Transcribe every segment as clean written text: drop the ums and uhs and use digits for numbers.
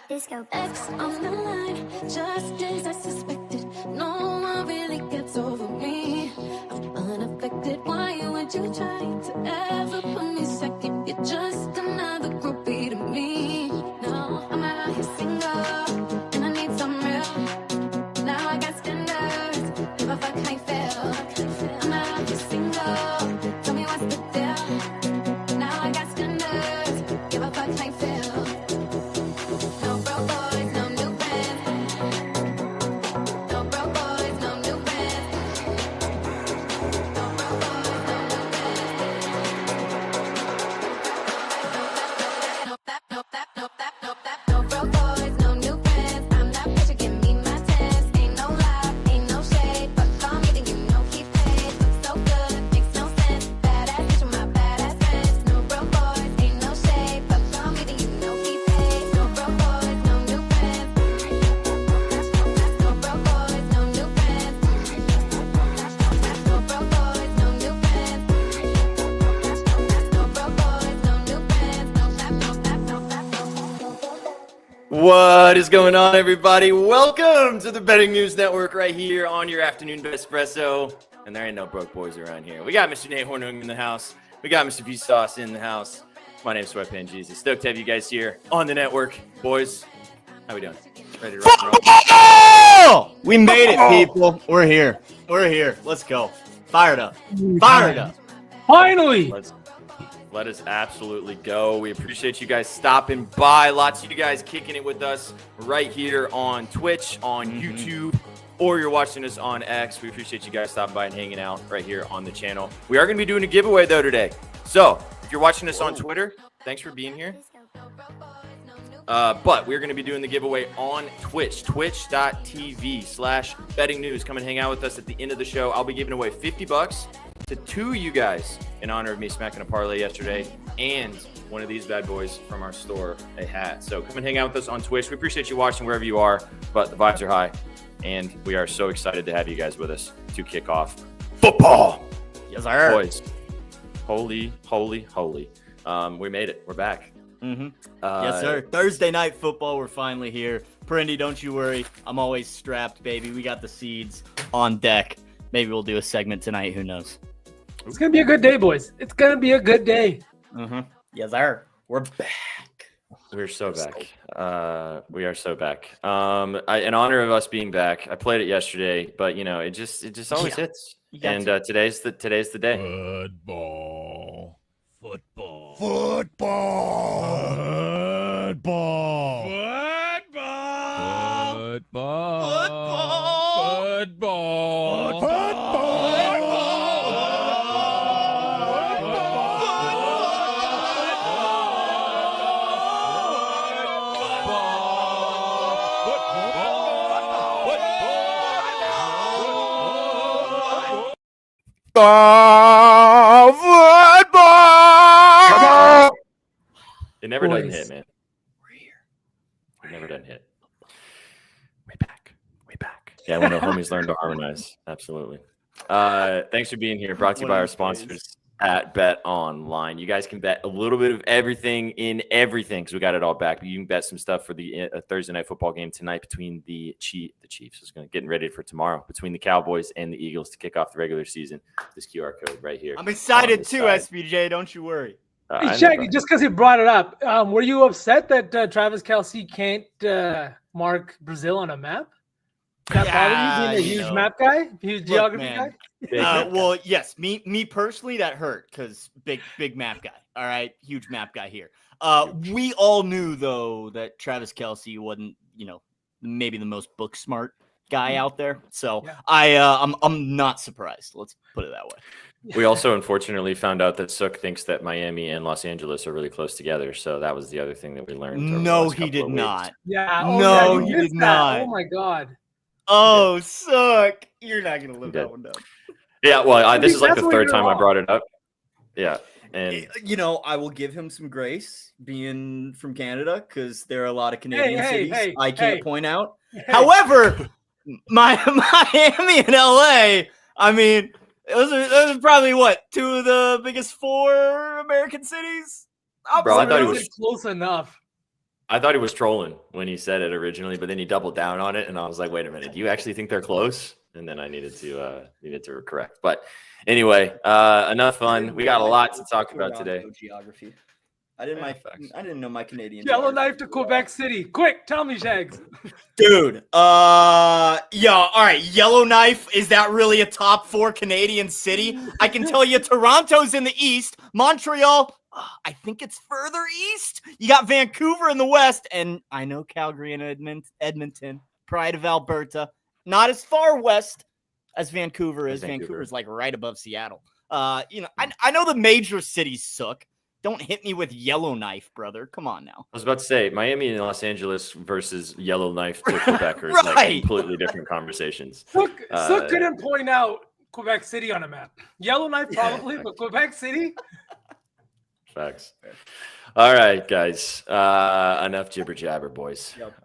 Disco X on the line, just as I suspected. No one really gets over me. I'm unaffected. Why would you try to ever put me second? You're just another groupie to me. No, I'm out here single, and I need some real. Now I got standards. Give a fuck how you feel. I'm out here single. Tell me what's the deal. Now I got standards. Give a fuck how you feel. What is going on, everybody? Welcome to the Betting News Network right here on your afternoon BETSPRESSO. And there ain't no broke boys around here. We got Mr. Nate Hornung in the house. We got Mr. V-Sauce in the house. My name's Sweatpan Jesus. Stoked to have you guys here on the network. Boys, how we doing? Ready to rock and roll? We made it, people. We're here. We're here. Let's go. Fired up. Fired up. Finally. Let us absolutely go. We appreciate you guys stopping by. Lots of you guys kicking it with us right here on Twitch, on YouTube, or you're watching us on X. We appreciate you guys stopping by and hanging out right here on the channel. We are going to be doing a giveaway, though, today. So if you're watching us on Twitter, thanks for being here. But we're going to be doing the giveaway on Twitch, twitch.tv/betting news. Come and hang out with us at the end of the show. I'll be giving away $50 to two of you guys in honor of me smacking a parlay yesterday, and one of these bad boys from our store a hat. So come and hang out with us on Twitch. We appreciate you watching wherever you are, but the vibes are high, and we are so excited to have you guys with us to kick off football. Yes, sir. Boys, holy. We made it. We're back. Yes, sir. Thursday night football. We're finally here. Perindy, don't you worry. I'm always strapped, baby. We got the seeds on deck. Maybe we'll do a segment tonight. Who knows? It's going to be a good day, boys. It's going to be a good day. Yes, sir. We're back. We're so back. We are so back. In honor of us being back, I played it yesterday, but it just always hits. And today's the day. Football. Football. It never doesn't hit, man. We're here. It never doesn't hit. Way back. Yeah, when the homies learn to harmonize. Absolutely. Thanks for being here. Brought to you by our sponsors at Bet Online. You guys can bet a little bit of everything in everything because we got it all back. But you can bet some stuff for the Thursday night football game tonight between the Chiefs. Getting ready for tomorrow between the Cowboys and the Eagles to kick off the regular season. This QR code right here. I'm excited too, SBJ. Don't you worry. Hey, Shaggy, just because he brought it up, were you upset that Travis Kelce can't mark Brazil on a map? That bothered you being a huge map guy, huge geography guy? Well, yes, me personally, that hurt because big map guy. All right, huge map guy here. We all knew though that Travis Kelce wasn't, maybe the most book smart guy out there. So yeah. I'm not surprised. Let's put it that way. We also unfortunately found out that Sook thinks that Miami and Los Angeles are really close together. So that was the other thing that we learned. No, he did not. Yeah. No, he did not. Oh my God. Oh, Sook. You're not going to live that one down. Yeah, well, this is like the third time I brought it up. Yeah. And I will give him some grace being from Canada because there are a lot of Canadian cities I can't point out. However, Miami and LA, I mean, those are probably two of the biggest 4 American cities. Bro, I thought he was close enough. I thought he was trolling when he said it originally, but then he doubled down on it, and I was like, "Wait a minute, do you actually think they're close?" And then I needed to correct. But anyway, enough fun. We got a lot to talk about today. Geography. I didn't know my Canadian. Yellowknife to Quebec City. Quick, tell me, Shags. Dude, all right. Yellowknife, is that really a top 4 Canadian city? I can tell you Toronto's in the east, Montreal, I think it's further east. You got Vancouver in the west, and I know Calgary and Edmonton, pride of Alberta, not as far west as Vancouver is. Vancouver's like right above Seattle. I know the major cities suck. Don't hit me with Yellowknife, brother. Come on now. I was about to say Miami and Los Angeles versus Yellowknife to Quebecers, like completely different conversations. Sook couldn't point out Quebec City on a map. Yellowknife probably, but Quebec City. Facts. All right, guys. Enough jibber jabber, boys. Yep.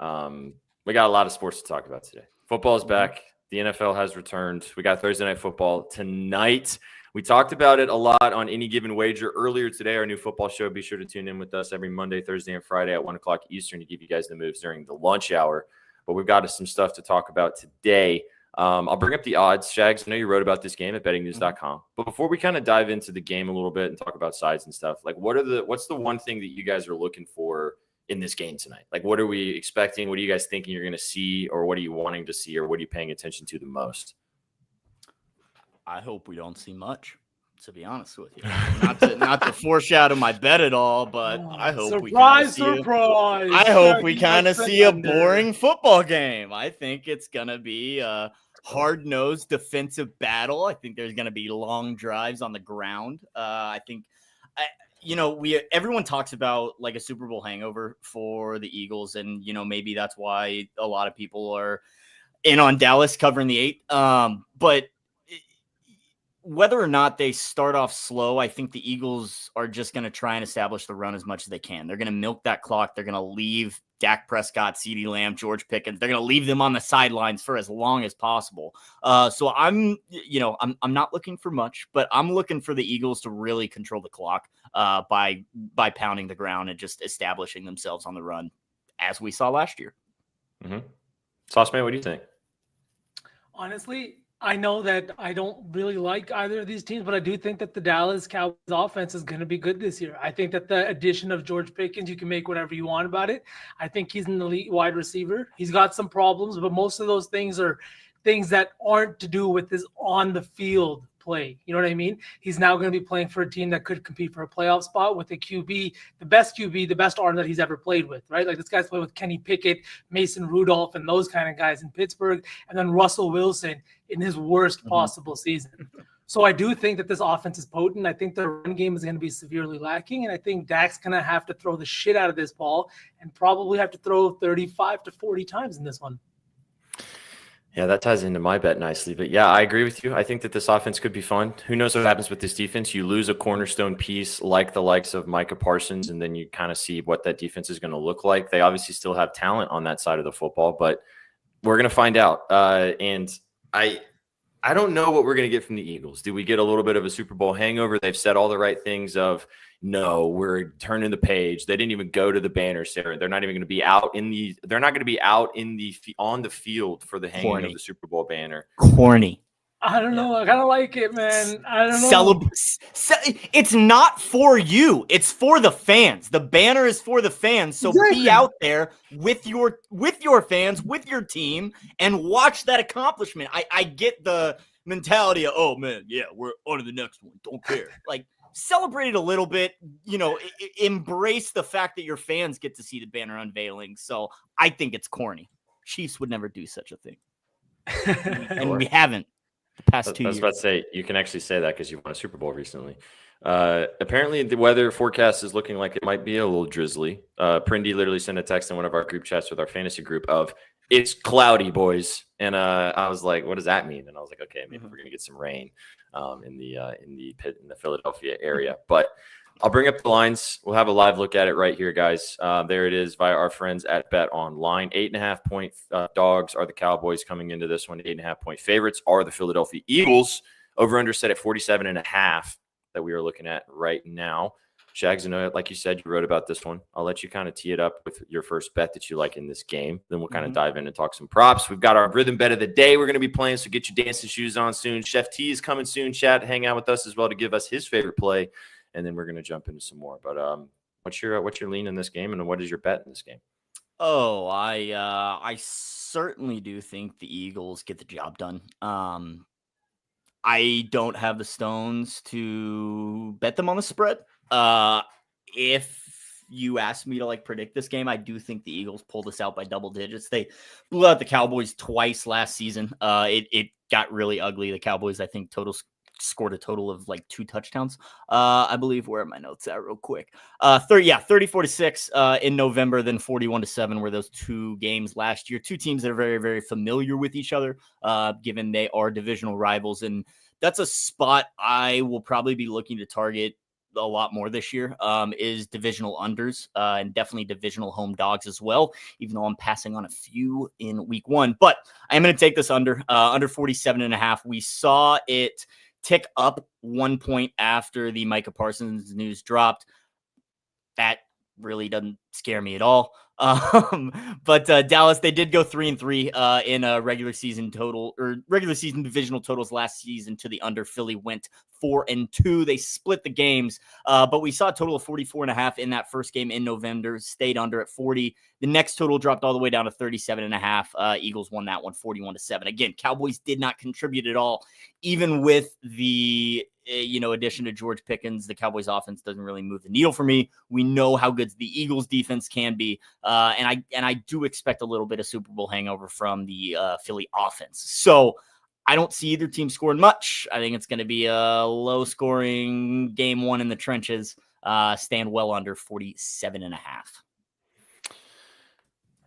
We got a lot of sports to talk about today. Football's back. The NFL has returned. We got Thursday Night Football tonight. We talked about it a lot on Any Given Wager earlier today, our new football show. Be sure to tune in with us every Monday, Thursday, and Friday at 1 o'clock Eastern to give you guys the moves during the lunch hour. But we've got some stuff to talk about today. I'll bring up the odds. Shags, I know you wrote about this game at bettingnews.com. But before we kind of dive into the game a little bit and talk about sides and stuff, like what's the one thing that you guys are looking for in this game tonight? Like, what are we expecting? What are you guys thinking you're going to see, or what are you wanting to see, or what are you paying attention to the most? I hope we don't see much, to be honest with you. Not to foreshadow my bet at all, but I hope we kind of see a boring football game. I think it's gonna be a hard-nosed defensive battle. I think there's gonna be long drives on the ground. Everyone talks about like a Super Bowl hangover for the Eagles, and maybe that's why a lot of people are in on Dallas covering the 8. But whether or not they start off slow, I think the Eagles are just going to try and establish the run as much as they can. They're going to milk that clock. They're going to leave Dak Prescott, CeeDee Lamb, George Pickens. They're going to leave them on the sidelines for as long as possible. So I'm not looking for much, but I'm looking for the Eagles to really control the clock by pounding the ground and just establishing themselves on the run, as we saw last year. Mm-hmm. Sauceman, what do you think? Honestly, I know that I don't really like either of these teams, but I do think that the Dallas Cowboys offense is going to be good this year. I think that the addition of George Pickens, you can make whatever you want about it. I think he's an elite wide receiver. He's got some problems, but most of those things are things that aren't to do with his on the field play. You know what I mean? He's now going to be playing for a team that could compete for a playoff spot with a QB, the best arm that he's ever played with, right? Like this guy's played with Kenny Pickett, Mason Rudolph, and those kind of guys in Pittsburgh, and then Russell Wilson in his worst possible season. So I do think that this offense is potent. I think the run game is going to be severely lacking, and I think Dak's going to have to throw the shit out of this ball and probably have to throw 35 to 40 times in this one. Yeah, that ties into my bet nicely. But yeah, I agree with you. I think that this offense could be fun. Who knows what happens with this defense? You lose a cornerstone piece like the likes of Micah Parsons, and then you kind of see what that defense is going to look like. They obviously still have talent on that side of the football, but we're going to find out. And I don't know what we're going to get from the Eagles. Do we get a little bit of a Super Bowl hangover? They've said all the right things of, no, we're turning the page. They didn't even go to the banner, Sarah. They're not even going to be out on the field for the hanging of the Super Bowl banner. Corny. I don't know. I kind of like it, man. I don't know. It's not for you. It's for the fans. The banner is for the fans. So be out there with your fans, with your team, and watch that accomplishment. I get the mentality of, oh man, yeah, we're on to the next one. Don't care. Like, celebrate it a little bit. Embrace the fact that your fans get to see the banner unveiling. So I think it's corny. Chiefs would never do such a thing, and we haven't. Past 2 years. I was about to say, you can actually say that because you won a Super Bowl recently. Apparently, the weather forecast is looking like it might be a little drizzly. Prindy literally sent a text in one of our group chats with our fantasy group of, it's cloudy, boys. And I was like, what does that mean? And I was like, okay, maybe we're going to get some rain in the Philadelphia area. But I'll bring up the lines. We'll have a live look at it right here, guys. There it is via our friends at Bet Online. 8.5 point dogs are the Cowboys coming into this one. 8.5 point favorites are the Philadelphia Eagles. Over under set at 47.5 that we are looking at right now. Shags, I know, like you said, you wrote about this one. I'll let you kind of tee it up with your first bet that you like in this game. Then we'll kind of dive in and talk some props. We've got our rhythm bet of the day we're going to be playing, so get your dancing shoes on soon. Chef T is coming soon, chat. Hang out with us as well to give us his favorite play, and then we're going to jump into some more. But what's your lean in this game, and what is your bet in this game? Oh, I certainly do think the Eagles get the job done. I don't have the stones to bet them on the spread. If you ask me to like predict this game, I do think the Eagles pull this out by double digits. They blew out the Cowboys twice last season. It got really ugly. The Cowboys, I think, scored a total of like 2 touchdowns. I believe. Where are my notes at real quick? 34-6 in November, then 41-7 were those 2 games last year. 2 teams that are very, very familiar with each other, given they are divisional rivals. And that's a spot I will probably be looking to target a lot more this year, is divisional unders, and definitely divisional home dogs as well, even though I'm passing on a few in week 1. But I'm going to take this under 47.5. We saw it tick up 1 point after the Micah Parsons news dropped. That really doesn't scare me at all. But Dallas, they did go 3-3 in a regular season divisional totals last season to the under. Philly went 4-2. They split the games, but we saw a total of 44.5 in that first game in November, stayed under at 40. The next total dropped all the way down to 37.5. Eagles won that one 41-7. Again, Cowboys did not contribute at all, even with the addition to George Pickens. The Cowboys offense doesn't really move the needle for me. We know how good the Eagles defense can be. And I do expect a little bit of Super Bowl hangover from the Philly offense. So I don't see either team scoring much. I think it's going to be a low scoring game 1 in the trenches, stand well under 47.5.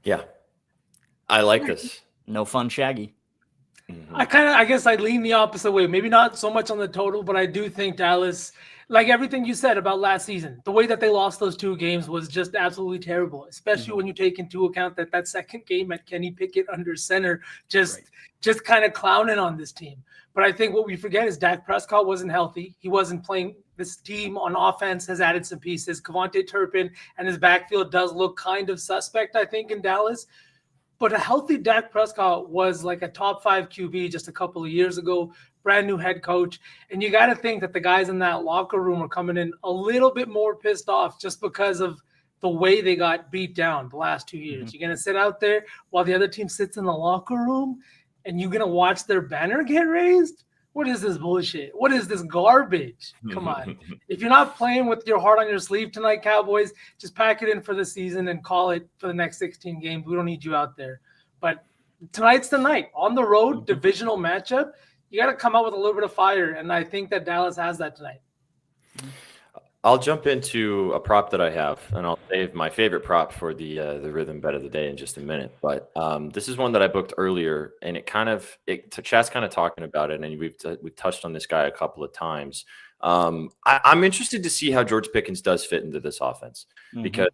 Yeah. I like this. No fun, Shaggy. I guess I lean the opposite way. Maybe not so much on the total, but I do think Dallas, like everything you said about last season, the way that they lost those 2 games was just absolutely terrible, especially when you take into account that second game at Kenny Pickett under center, just kind of clowning on this team. But I think what we forget is Dak Prescott wasn't healthy. He wasn't playing. This team on offense has added some pieces. Kevontae Turpin and his backfield does look kind of suspect, I think, in Dallas. But a healthy Dak Prescott was like a top 5 QB just a couple of years ago, brand new head coach. And you got to think that the guys in that locker room are coming in a little bit more pissed off just because of the way they got beat down the last 2 years. You're going to sit out there while the other team sits in the locker room and you're going to watch their banner get raised? What is this bullshit? What is this garbage? Come on. If you're not playing with your heart on your sleeve tonight, Cowboys, just pack it in for the season and call it for the next 16 games. We don't need you out there. But tonight's the night. On the road, divisional matchup, you got to come out with a little bit of fire, and I think that Dallas has that tonight. I'll jump into a prop that I have, and I'll save my favorite prop for the rhythm bet of the day in just a minute. But this is one that I booked earlier, and Chat's kind of talking about it, and we've touched on this guy a couple of times. I'm interested to see how George Pickens does fit into this offense, because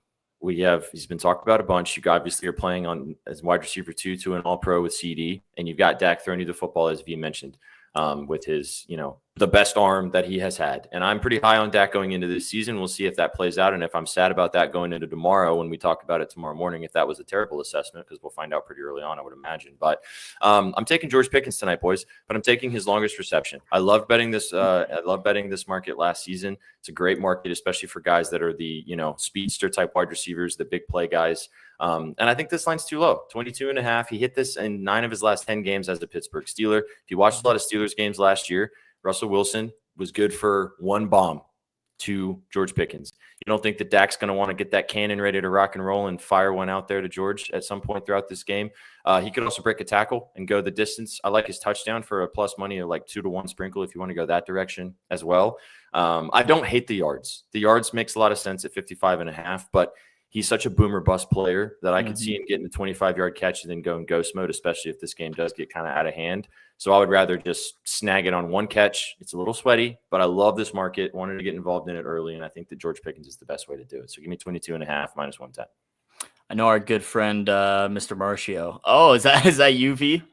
he's been talked about a bunch. You obviously are playing on as wide receiver 2 to an all-pro with CD, and you've got Dak throwing you the football, as V mentioned, with his, the best arm that he has had. And I'm pretty high on Dak going into this season. We'll see if that plays out. And if I'm sad about that going into tomorrow, when we talk about it tomorrow morning, if that was a terrible assessment, because we'll find out pretty early on, I would imagine. But I'm taking George Pickens tonight, boys, but I'm taking his longest reception. I love betting this. I love betting this market last season. It's a great market, especially for guys that are the, speedster type wide receivers, the big play guys. And I think this line's too low, 22.5. He hit this in 9 of his last 10 games as a Pittsburgh Steeler. If you watched a lot of Steelers games last year, Russell Wilson was good for 1 bomb to George Pickens. You don't think that Dak's going to want to get that cannon ready to rock and roll and fire one out there to George at some point throughout this game? He could also break a tackle and go the distance. I like his touchdown for a plus money of like 2-to-1 sprinkle if you want to go that direction as well. I don't hate the yards. The yards makes a lot of sense at 55.5, but he's such a boomer bust player that I could see him getting a 25-yard catch and then go in ghost mode, especially if this game does get kind of out of hand. So I would rather just snag it on 1 catch. It's a little sweaty, but I love this market. Wanted to get involved in it early, and I think that George Pickens is the best way to do it. So give me 22.5 minus 110. I know our good friend, Mr. Marcio. Oh, is that you, V?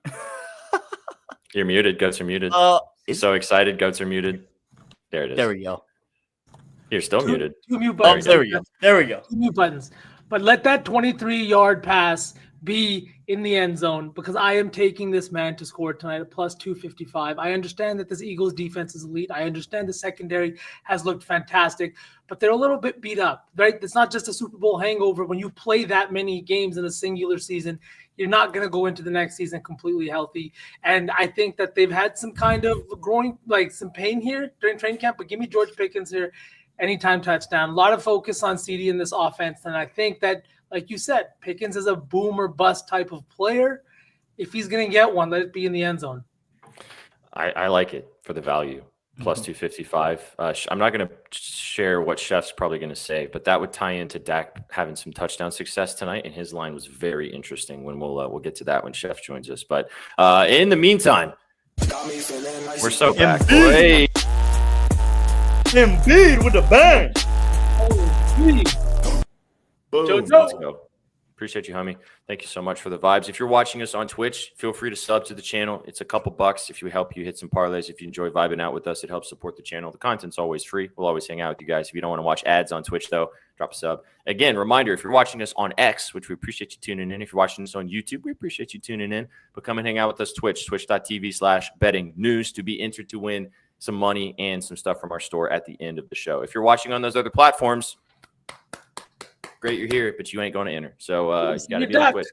You're muted. Goats are muted. He's so excited. Goats are muted. There it is. There we go. You're still muted. Two mute buttons. Oh, there we go. There we go. Two mute buttons. But let that 23-yard pass be in the end zone because I am taking this man to score tonight at plus 255. I understand that this Eagles defense is elite. I understand the secondary has looked fantastic, but they're a little bit beat up, right? It's not just a Super Bowl hangover. When you play that many games in a singular season, you're not going to go into the next season completely healthy. And I think that they've had some kind of growing, like some pain here during training camp, but give me George Pickens here. Anytime touchdown. A lot of focus on CD in this offense. And I think that, like you said, Pickens is a boom or bust type of player. If he's going to get one, let it be in the end zone. I like it for the value. Plus 255. I'm not going to share what Chef's probably going to say, but that would tie into Dak having some touchdown success tonight. And his line was very interesting when we'll get to that when Chef joins us. But in the meantime, we're so back. Hey. Embiid with the bang. Boom. Let's go. Appreciate you, homie. Thank you so much for the vibes. If you're watching us on Twitch, feel free to sub to the channel. It's a couple bucks if you help you hit some parlays. If you enjoy vibing out with us, it helps support the channel. The content's always free. We'll always hang out with you guys. If you don't want to watch ads on Twitch, though, drop a sub. Again, reminder, if you're watching us on X, which we appreciate you tuning in. If you're watching us on YouTube, we appreciate you tuning in. But come and hang out with us, twitch.tv/betting news to be entered to win some money and some stuff from our store at the end of the show. If you're watching on those other platforms, great, you're here, but you ain't going to enter. So you got to be on Twitch.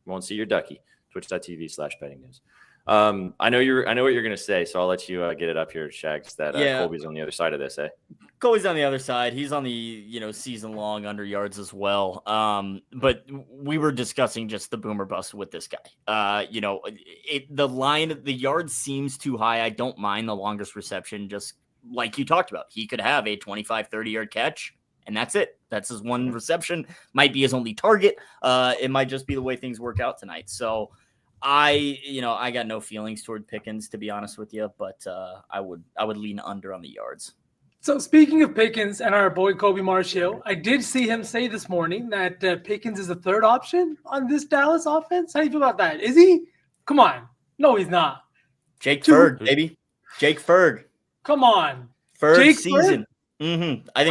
You won't see your ducky. Twitch.tv/betting news. I know what you're going to say, so I'll let you get it up here, Shags. That Colby's on the other side of this, eh? Colby's on the other side. He's on the season-long under yards as well. But we were discussing just the boomer bust with this guy. The line, the yard seems too high. I don't mind the longest reception, just like you talked about. He could have a 25, 30-yard catch, and that's it. That's his one reception. Might be his only target. It might just be the way things work out tonight. So I got no feelings toward Pickens, to be honest with you, but I would lean under on the yards. So speaking of Pickens and our boy Kobe Marshall, I did see him say this morning that Pickens is the third option on this Dallas offense. How do you feel about that? Is he? Come on. No, he's not. Jake Ferg, baby. Jake Ferg. Come on. Ferg season. Mm-hmm. I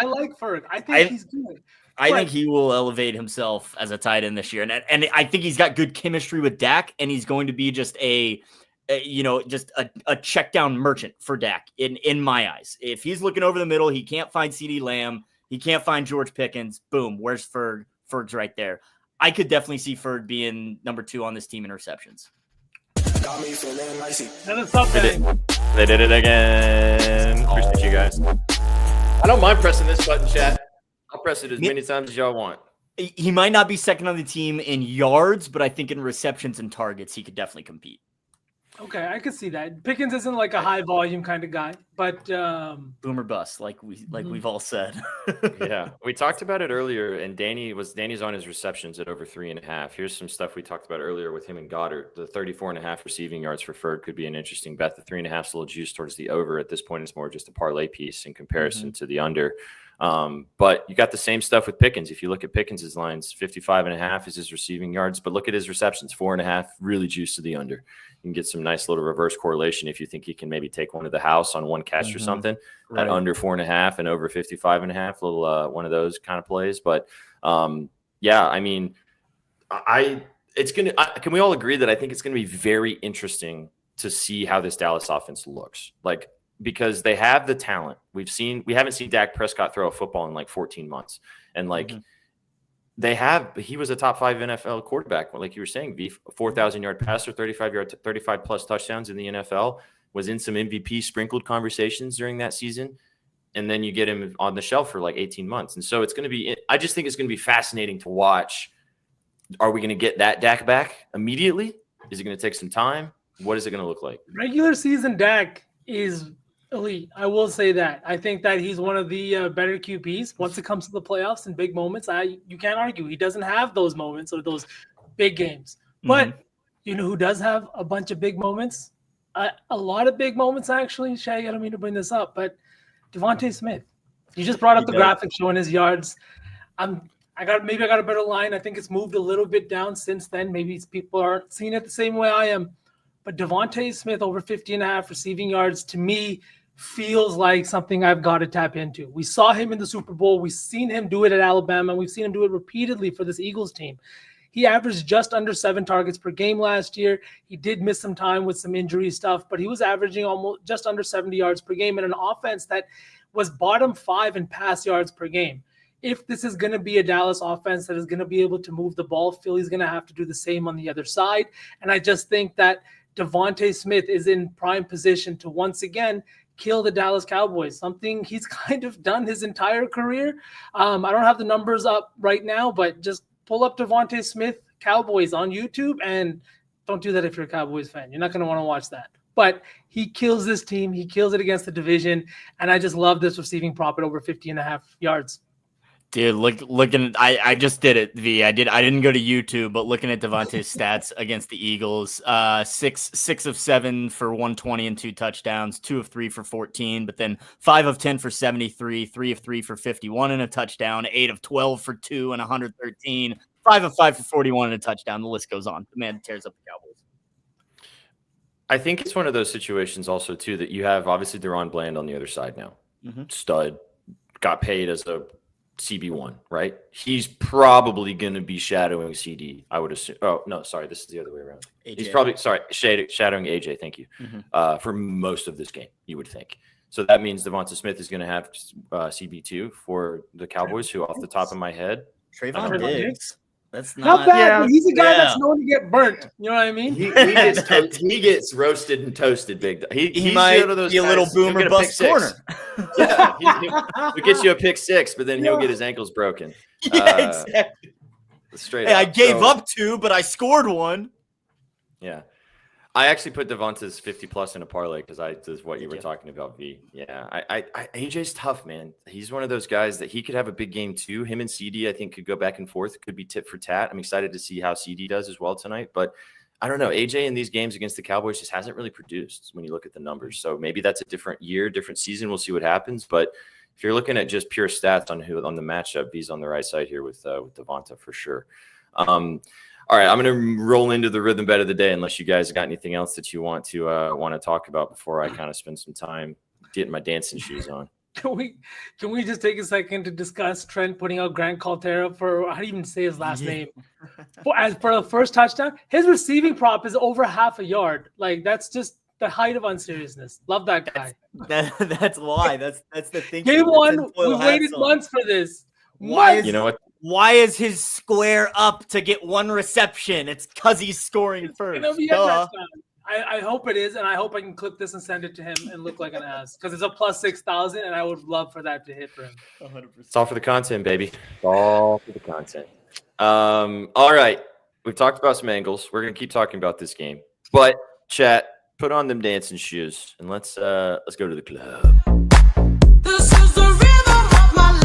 like Ferg. I think he's good. I think he will elevate himself as a tight end this year. And I think he's got good chemistry with Dak, and he's going to be just a check down merchant for Dak in my eyes. If he's looking over the middle, he can't find CeeDee Lamb. He can't find George Pickens. Boom. Where's Ferg? Ferg's right there. I could definitely see Ferg being number 2 on this team in receptions. They did it again. Appreciate you guys. I don't mind pressing this button, chat. I'll press it as many times as y'all want. He might not be second on the team in yards, but I think in receptions and targets, he could definitely compete. Okay, I could see that. Pickens isn't like a high volume kind of guy, but boomer bust, we've all said. Yeah, we talked about it earlier, and Danny's on his receptions at over 3.5. Here's some stuff we talked about earlier with him and Goddard. The 34.5 receiving yards for Ferg could be an interesting bet. The 3.5 is a little juice towards the over. At this point, it's more just a parlay piece in comparison to the under. But you got the same stuff with Pickens. If you look at Pickens' lines, 55.5 is his receiving yards, but look at his receptions, 4.5, really juice to the under. You can get some nice little reverse correlation if you think he can maybe take one to the house on one catch or something at under 4.5 and over 55.5, little one of those kind of plays. But yeah, I mean, can we all agree that I think it's gonna be very interesting to see how this Dallas offense looks like, because they have the talent. We haven't seen Dak Prescott throw a football in like 14 months. And he was a top 5 NFL quarterback. Like you were saying, 4,000-yard passer, 35 plus touchdowns in the NFL, was in some MVP sprinkled conversations during that season. And then you get him on the shelf for like 18 months. And so I just think it's going to be fascinating to watch. Are we going to get that Dak back immediately? Is it going to take some time? What is it going to look like? Regular season Dak is elite. I will say that. I think that he's one of the better QBs once it comes to the playoffs and big moments. You can't argue. He doesn't have those moments or those big games. But you know who does have a bunch of big moments? A lot of big moments, actually. Shay, I don't mean to bring this up, but Devontae Smith. You just brought up the graphic showing his yards. I got a better line. I think it's moved a little bit down since then. Maybe people aren't seeing it the same way I am. But Devontae Smith over 50.5 receiving yards, to me, feels like something I've got to tap into. We saw him in the Super Bowl. We've seen him do it at Alabama. We've seen him do it repeatedly for this Eagles team. He averaged just under 7 targets per game last year. He did miss some time with some injury stuff, but he was averaging almost just under 70 yards per game in an offense that was bottom 5 in pass yards per game. If this is going to be a Dallas offense that is going to be able to move the ball, Philly's going to have to do the same on the other side. And I just think that Devontae Smith is in prime position to once again kill the Dallas Cowboys, something he's kind of done his entire career. I don't have the numbers up right now, but just pull up Devontae Smith Cowboys on YouTube, and don't do that if you're a Cowboys fan. You're not going to want to watch that. But he kills this team. He kills it against the division, and I just love this receiving prop at over 50.5 yards. Dude, looking, I just did it, V. I didn't go to YouTube, but looking at Devontae's stats against the Eagles, 6 of 7 for 120 and 2 touchdowns, 2 of 3 for 14, but then 5 of 10 for 73, 3 of 3 for 51 and a touchdown, 8 of 12 for 2 and 113, 5 of 5 for 41 and a touchdown. The list goes on. The man tears up the Cowboys. I think it's one of those situations also too that you have obviously Deron Bland on the other side now. Stud, got paid as a CB1, right? He's probably going to be shadowing CD, I would assume. Oh, no, sorry. This is the other way around. AJ. He's probably, shadowing AJ. Thank you. For most of this game, you would think. So that means Devonta Smith is going to have CB2 for the Cowboys, who off the top of my head. Trayvon Diggs. That's not bad. Yeah. But he's a guy that's known to get burnt. You know what I mean? He gets roasted and toasted big. He might be a little boomer bust corner. Yeah, he'll get you a pick 6, but then he'll get his ankles broken. Yeah, exactly. Straight hey, up. I gave up 2, but I scored 1. Yeah. I actually put Devonta's 50+ in a parlay because this is what you were talking about, V. Yeah, AJ's tough, man. He's one of those guys that he could have a big game too. Him and CD, I think, could go back and forth. Could be tit for tat. I'm excited to see how CD does as well tonight. But I don't know. AJ in these games against the Cowboys just hasn't really produced when you look at the numbers. So maybe that's a different year, different season. We'll see what happens. But if you're looking at just pure stats on the matchup, V's on the right side here with Devonta for sure. All right, I'm going to roll into the rhythm bet of the day unless you guys got anything else that you want to talk about before I kind of spend some time getting my dancing shoes on. Can we just take a second to discuss Trent putting out Grant Caltera for, how do you even say his last name? For the first touchdown, his receiving prop is over half a yard. Like, that's just the height of unseriousness. Love that guy. That's why. That's the thing. Game 1, we waited months for this. You know what? Why is his square up to get 1 reception? It's because he's scoring first. I hope it is, and I hope I can clip this and send it to him and look like an ass because it's a plus 6,000, and I would love for that to hit for him. 100%. It's all for the content, baby. It's all for the content. All right, we've talked about some angles. We're gonna keep talking about this game, but chat, put on them dancing shoes and let's go to the club. This is the rhythm of my life.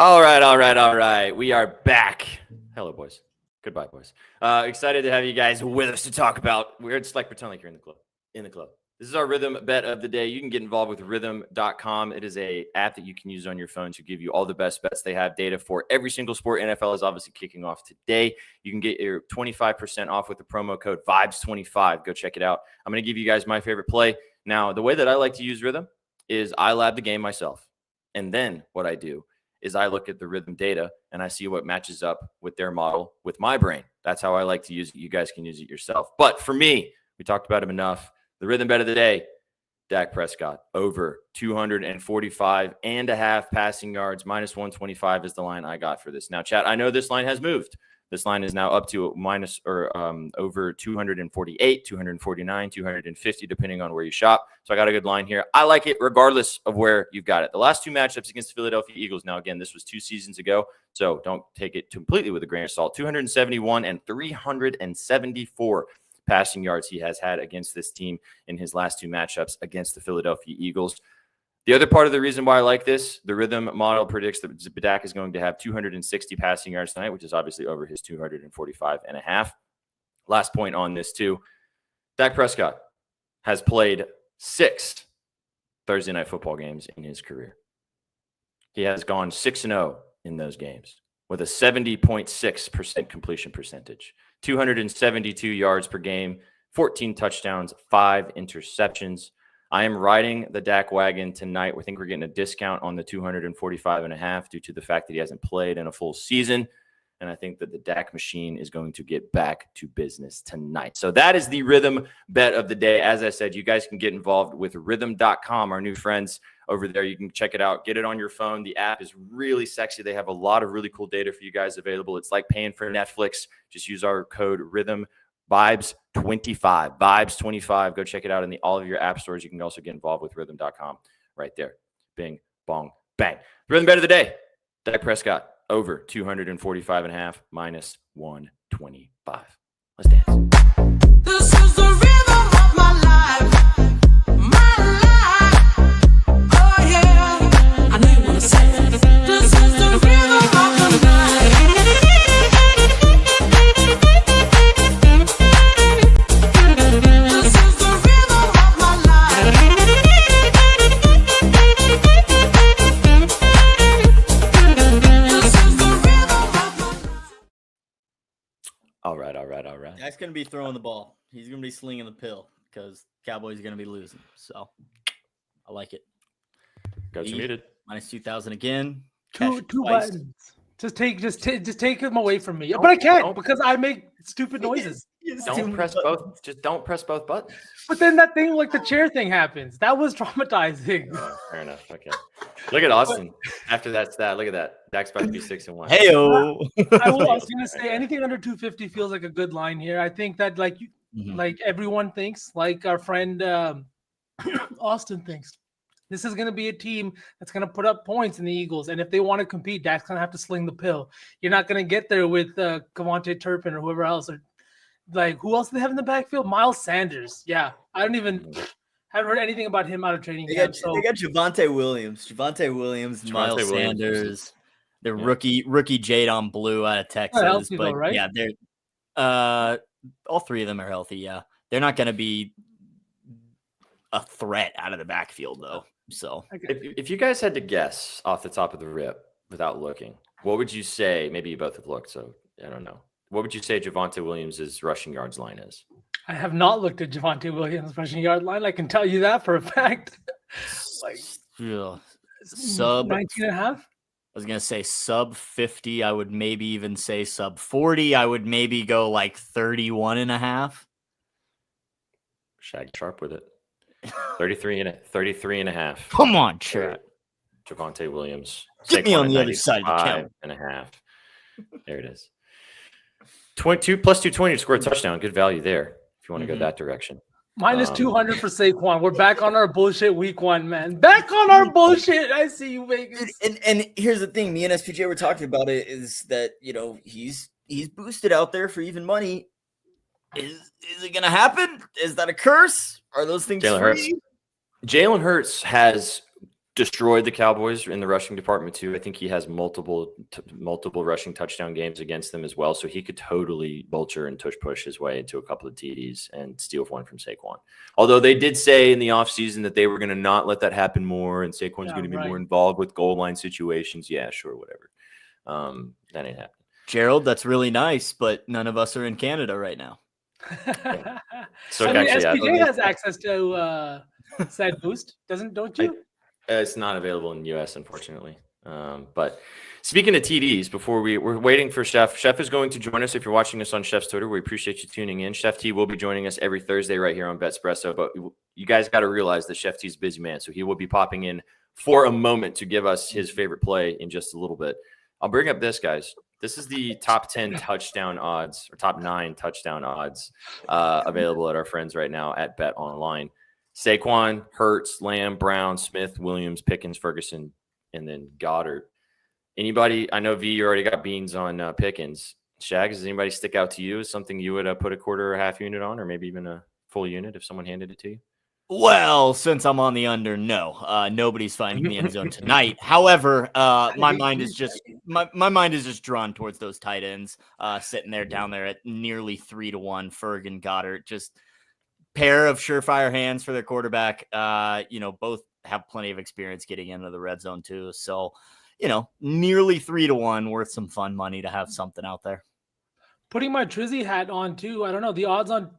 All right. We are back. Hello, boys. Goodbye, boys. Excited to have you guys with us to talk about. It's like pretend like you're in the club. This is our rhythm bet of the day. You can get involved with RITHMM.com. It is a app that you can use on your phone to give you all the best bets. They have data for every single sport. NFL is obviously kicking off today. You can get your 25% off with the promo code VIBES25. Go check it out. I'm going to give you guys my favorite play. Now, the way that I like to use RITHMM is I lab the game myself. And then what I do is I look at the rhythm data and I see what matches up with their model with my brain. That's how I like to use it. You guys can use it yourself. But for me, we talked about him enough. The rhythm bet of the day, Dak Prescott, over 245.5 passing yards, minus 125 is the line I got for this. Now, chat, I know this line has moved. This line is now up to over 248, 249, 250, depending on where you shop. So I got a good line here. I like it regardless of where you've got it. The last 2 matchups against the Philadelphia Eagles. Now, again, this was 2 seasons ago, so don't take it completely with a grain of salt. 271 and 374 passing yards he has had against this team in his last 2 matchups against the Philadelphia Eagles. The other part of the reason why I like this, the RITHMM model predicts that Dak is going to have 260 passing yards tonight, which is obviously over his 245.5. Last point on this too. Dak Prescott has played 6 Thursday night football games in his career. He has gone 6-0 in those games with a 70.6% completion percentage, 272 yards per game, 14 touchdowns, 5 interceptions. I am riding the Dak wagon tonight. We think we're getting a discount on the 245.5 due to the fact that he hasn't played in a full season. And I think that the Dak machine is going to get back to business tonight. So that is the RITHMM bet of the day. As I said, you guys can get involved with RITHMM.com, our new friends over there. You can check it out. Get it on your phone. The app is really sexy. They have a lot of really cool data for you guys available. It's like paying for Netflix. Just use our code RITHMM. Vibes25. Vibes25. Go check it out in all of your app stores. You can also get involved with RITHMM.com right there. Bing, bong, bang. The RITHMM bet of the day. Dak Prescott over 245.5 minus 125. Let's dance. This is the rhythm of my life. My life. Oh, yeah. I know you want to say it. This is the rhythm of my life. This is the rhythm of my life. This is the rhythm of my life. All right. Dak's going to be throwing the ball. He's going to be slinging the pill because Cowboys are going to be losing. So I like it. Got you muted. Minus 2,000 again. Two Twice. buttons. Just take them away from me. But I can't because I make stupid noises. Don't press both. Just don't press both buttons. But then that thing, like the chair thing, happens. That was traumatizing. Fair enough. Okay. Look at Austin. After that stat, look at that. Dak's about to be 6-1. Heyo. I was gonna say anything under 250 feels like a good line here. I think that like everyone thinks, like our friend Austin thinks, this is gonna be a team that's gonna put up points in the Eagles, and if they want to compete, Dak's gonna have to sling the pill. You're not gonna get there with Kevontae Turpin or whoever else. Or like who else do they have in the backfield? Miles Sanders. Yeah, I haven't heard anything about him out of training camp. They got Javonte Williams, Miles Sanders. The rookie Jadon Blue out of Texas. Healthy but though, right? Yeah, they're all three of them are healthy. Yeah, they're not going to be a threat out of the backfield though. So if you guys had to guess off the top of the rip without looking, what would you say? Maybe you both have looked, so I don't know. What would you say Javonte Williams' rushing yards line is? I have not looked at Javonte Williams' rushing yard line. I can tell you that for a fact. Sub 19.5. I was going to say sub 50. I would maybe even say sub 40. I would maybe go like 31.5. Shag sharp with it. 33.5. Come on, chat. Javonte Williams. Get me on the other side of the count. 5.5. There it is. 22 plus 220 to score a touchdown. Good value there if you want to go that direction. Minus 200 for Saquon. We're back on our bullshit week 1, man. Back on our bullshit. I see you, Vegas. And here's the thing. Me and SPJ were talking about it is that, he's boosted out there for even money. Is it going to happen? Is that a curse? Are those things free? Jalen Hurts has destroyed the Cowboys in the rushing department too. I think he has multiple rushing touchdown games against them as well. So he could totally vulture and push his way into a couple of TDs and steal one from Saquon. Although they did say in the offseason that they were going to not let that happen more, and Saquon's going to be more involved with goal line situations. Yeah, sure, whatever. That ain't happening. Gerald, that's really nice, but none of us are in Canada right now. So SPJ has access to Side Boost, don't you? It's not available in the U.S., unfortunately. But speaking of TDs, before we're waiting for Chef. Chef is going to join us. If you're watching us on Chef's Twitter, we appreciate you tuning in. Chef T will be joining us every Thursday right here on BETSPRESSO. But you guys got to realize that Chef T's a busy man, so he will be popping in for a moment to give us his favorite play in just a little bit. I'll bring up this, guys. This is the top 10 touchdown odds, or top 9 touchdown odds available at our friends right now at Bet Online. Saquon, Hurts, Lamb, Brown, Smith, Williams, Pickens, Ferguson, and then Goddard. Anybody? I know V, you already got beans on Pickens. Shags, does anybody stick out to you as something you would put a quarter or half unit on, or maybe even a full unit if someone handed it to you? Well, since I'm on the under, no, nobody's finding the end zone tonight. However, my mind is just drawn towards those tight ends, sitting there down there at nearly 3-1. Ferg and Goddard, just pair of surefire hands for their quarterback. Both have plenty of experience getting into the red zone too. So, nearly 3-1, worth some fun money to have something out there. Putting my Trizzy hat on too. I don't know. The odds on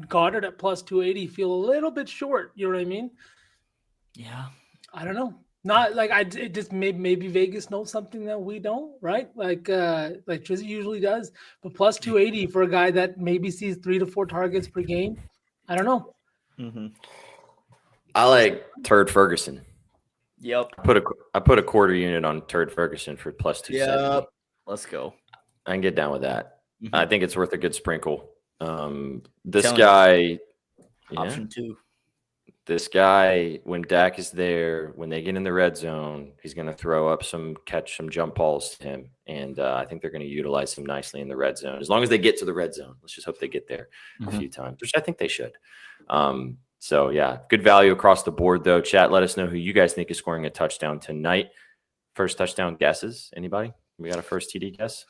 Goddard at plus 280 feel a little bit short. You know what I mean? Yeah. I don't know. Not like it just maybe Vegas knows something that we don't, right? Like Trizzy usually does. But plus 280 for a guy that maybe sees 3 to 4 targets per game. I don't know. Mm-hmm. I like Turd Ferguson. Yep. I put a quarter unit on Turd Ferguson for plus 270. Yep. Let's go. I can get down with that. Mm-hmm. I think it's worth a good sprinkle. This guy, option 2. This guy, when Dak is there, when they get in the red zone, he's going to throw up some jump balls to him. And I think they're going to utilize him nicely in the red zone. As long as they get to the red zone. Let's just hope they get there a few times, which I think they should. So, yeah, good value across the board, though. Chat, let us know who you guys think is scoring a touchdown tonight. First touchdown guesses. Anybody? We got a first TD guess?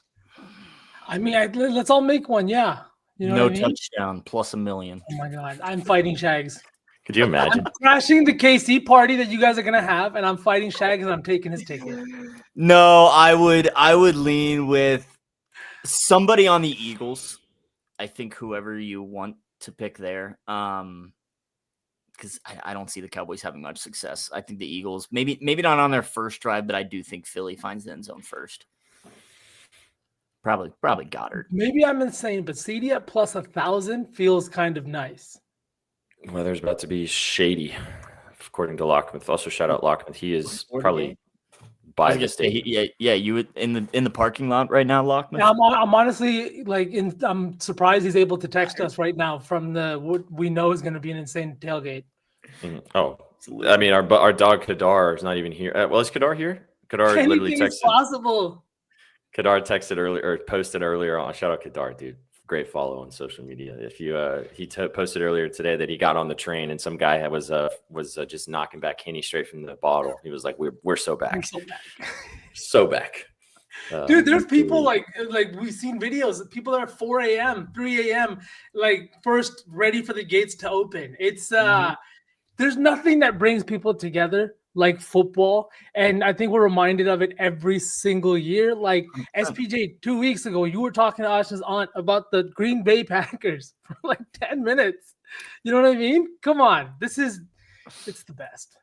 I mean, let's all make one. Yeah. You know no what I mean? touchdown plus $1 million. Oh, my God. I'm fighting Shags. Could you imagine? I'm crashing the KC party that you guys are gonna have, and I'm fighting Shags, and I'm taking his ticket. No, I would lean with somebody on the Eagles. I think whoever you want to pick there, because I don't see the Cowboys having much success. I think the Eagles, maybe not on their first drive, but I do think Philly finds the end zone first. Probably Goddard. Maybe I'm insane, but CD at plus 1,000 feels kind of nice. Weather's about to be shady, according to Lockmuth. Also, shout out Lockmuth. He is probably by the state. Yeah. You would in the parking lot right now, Lockmuth. Yeah, I'm honestly I'm surprised he's able to text us right now from what we know is going to be an insane tailgate. Oh, I mean, our dog Kadar is not even here. Well, is Kadar here? Kadar literally texted. Possible. Kadar texted earlier or posted earlier on. Shout out Kadar, dude. Great follow on social media. If you he posted earlier today that he got on the train and some guy was just knocking back Henny straight from the bottle. He was like, "We're so back, so back." Dude, there's people like we've seen videos. People are at 4 a.m., 3 a.m. like first ready for the gates to open. It's there's nothing that brings people together like football, and I think we're reminded of it every single year. Like SPJ 2 weeks ago, you were talking to Ash's aunt about the Green Bay Packers for like 10 minutes. You know what I mean? Come on, it's the best.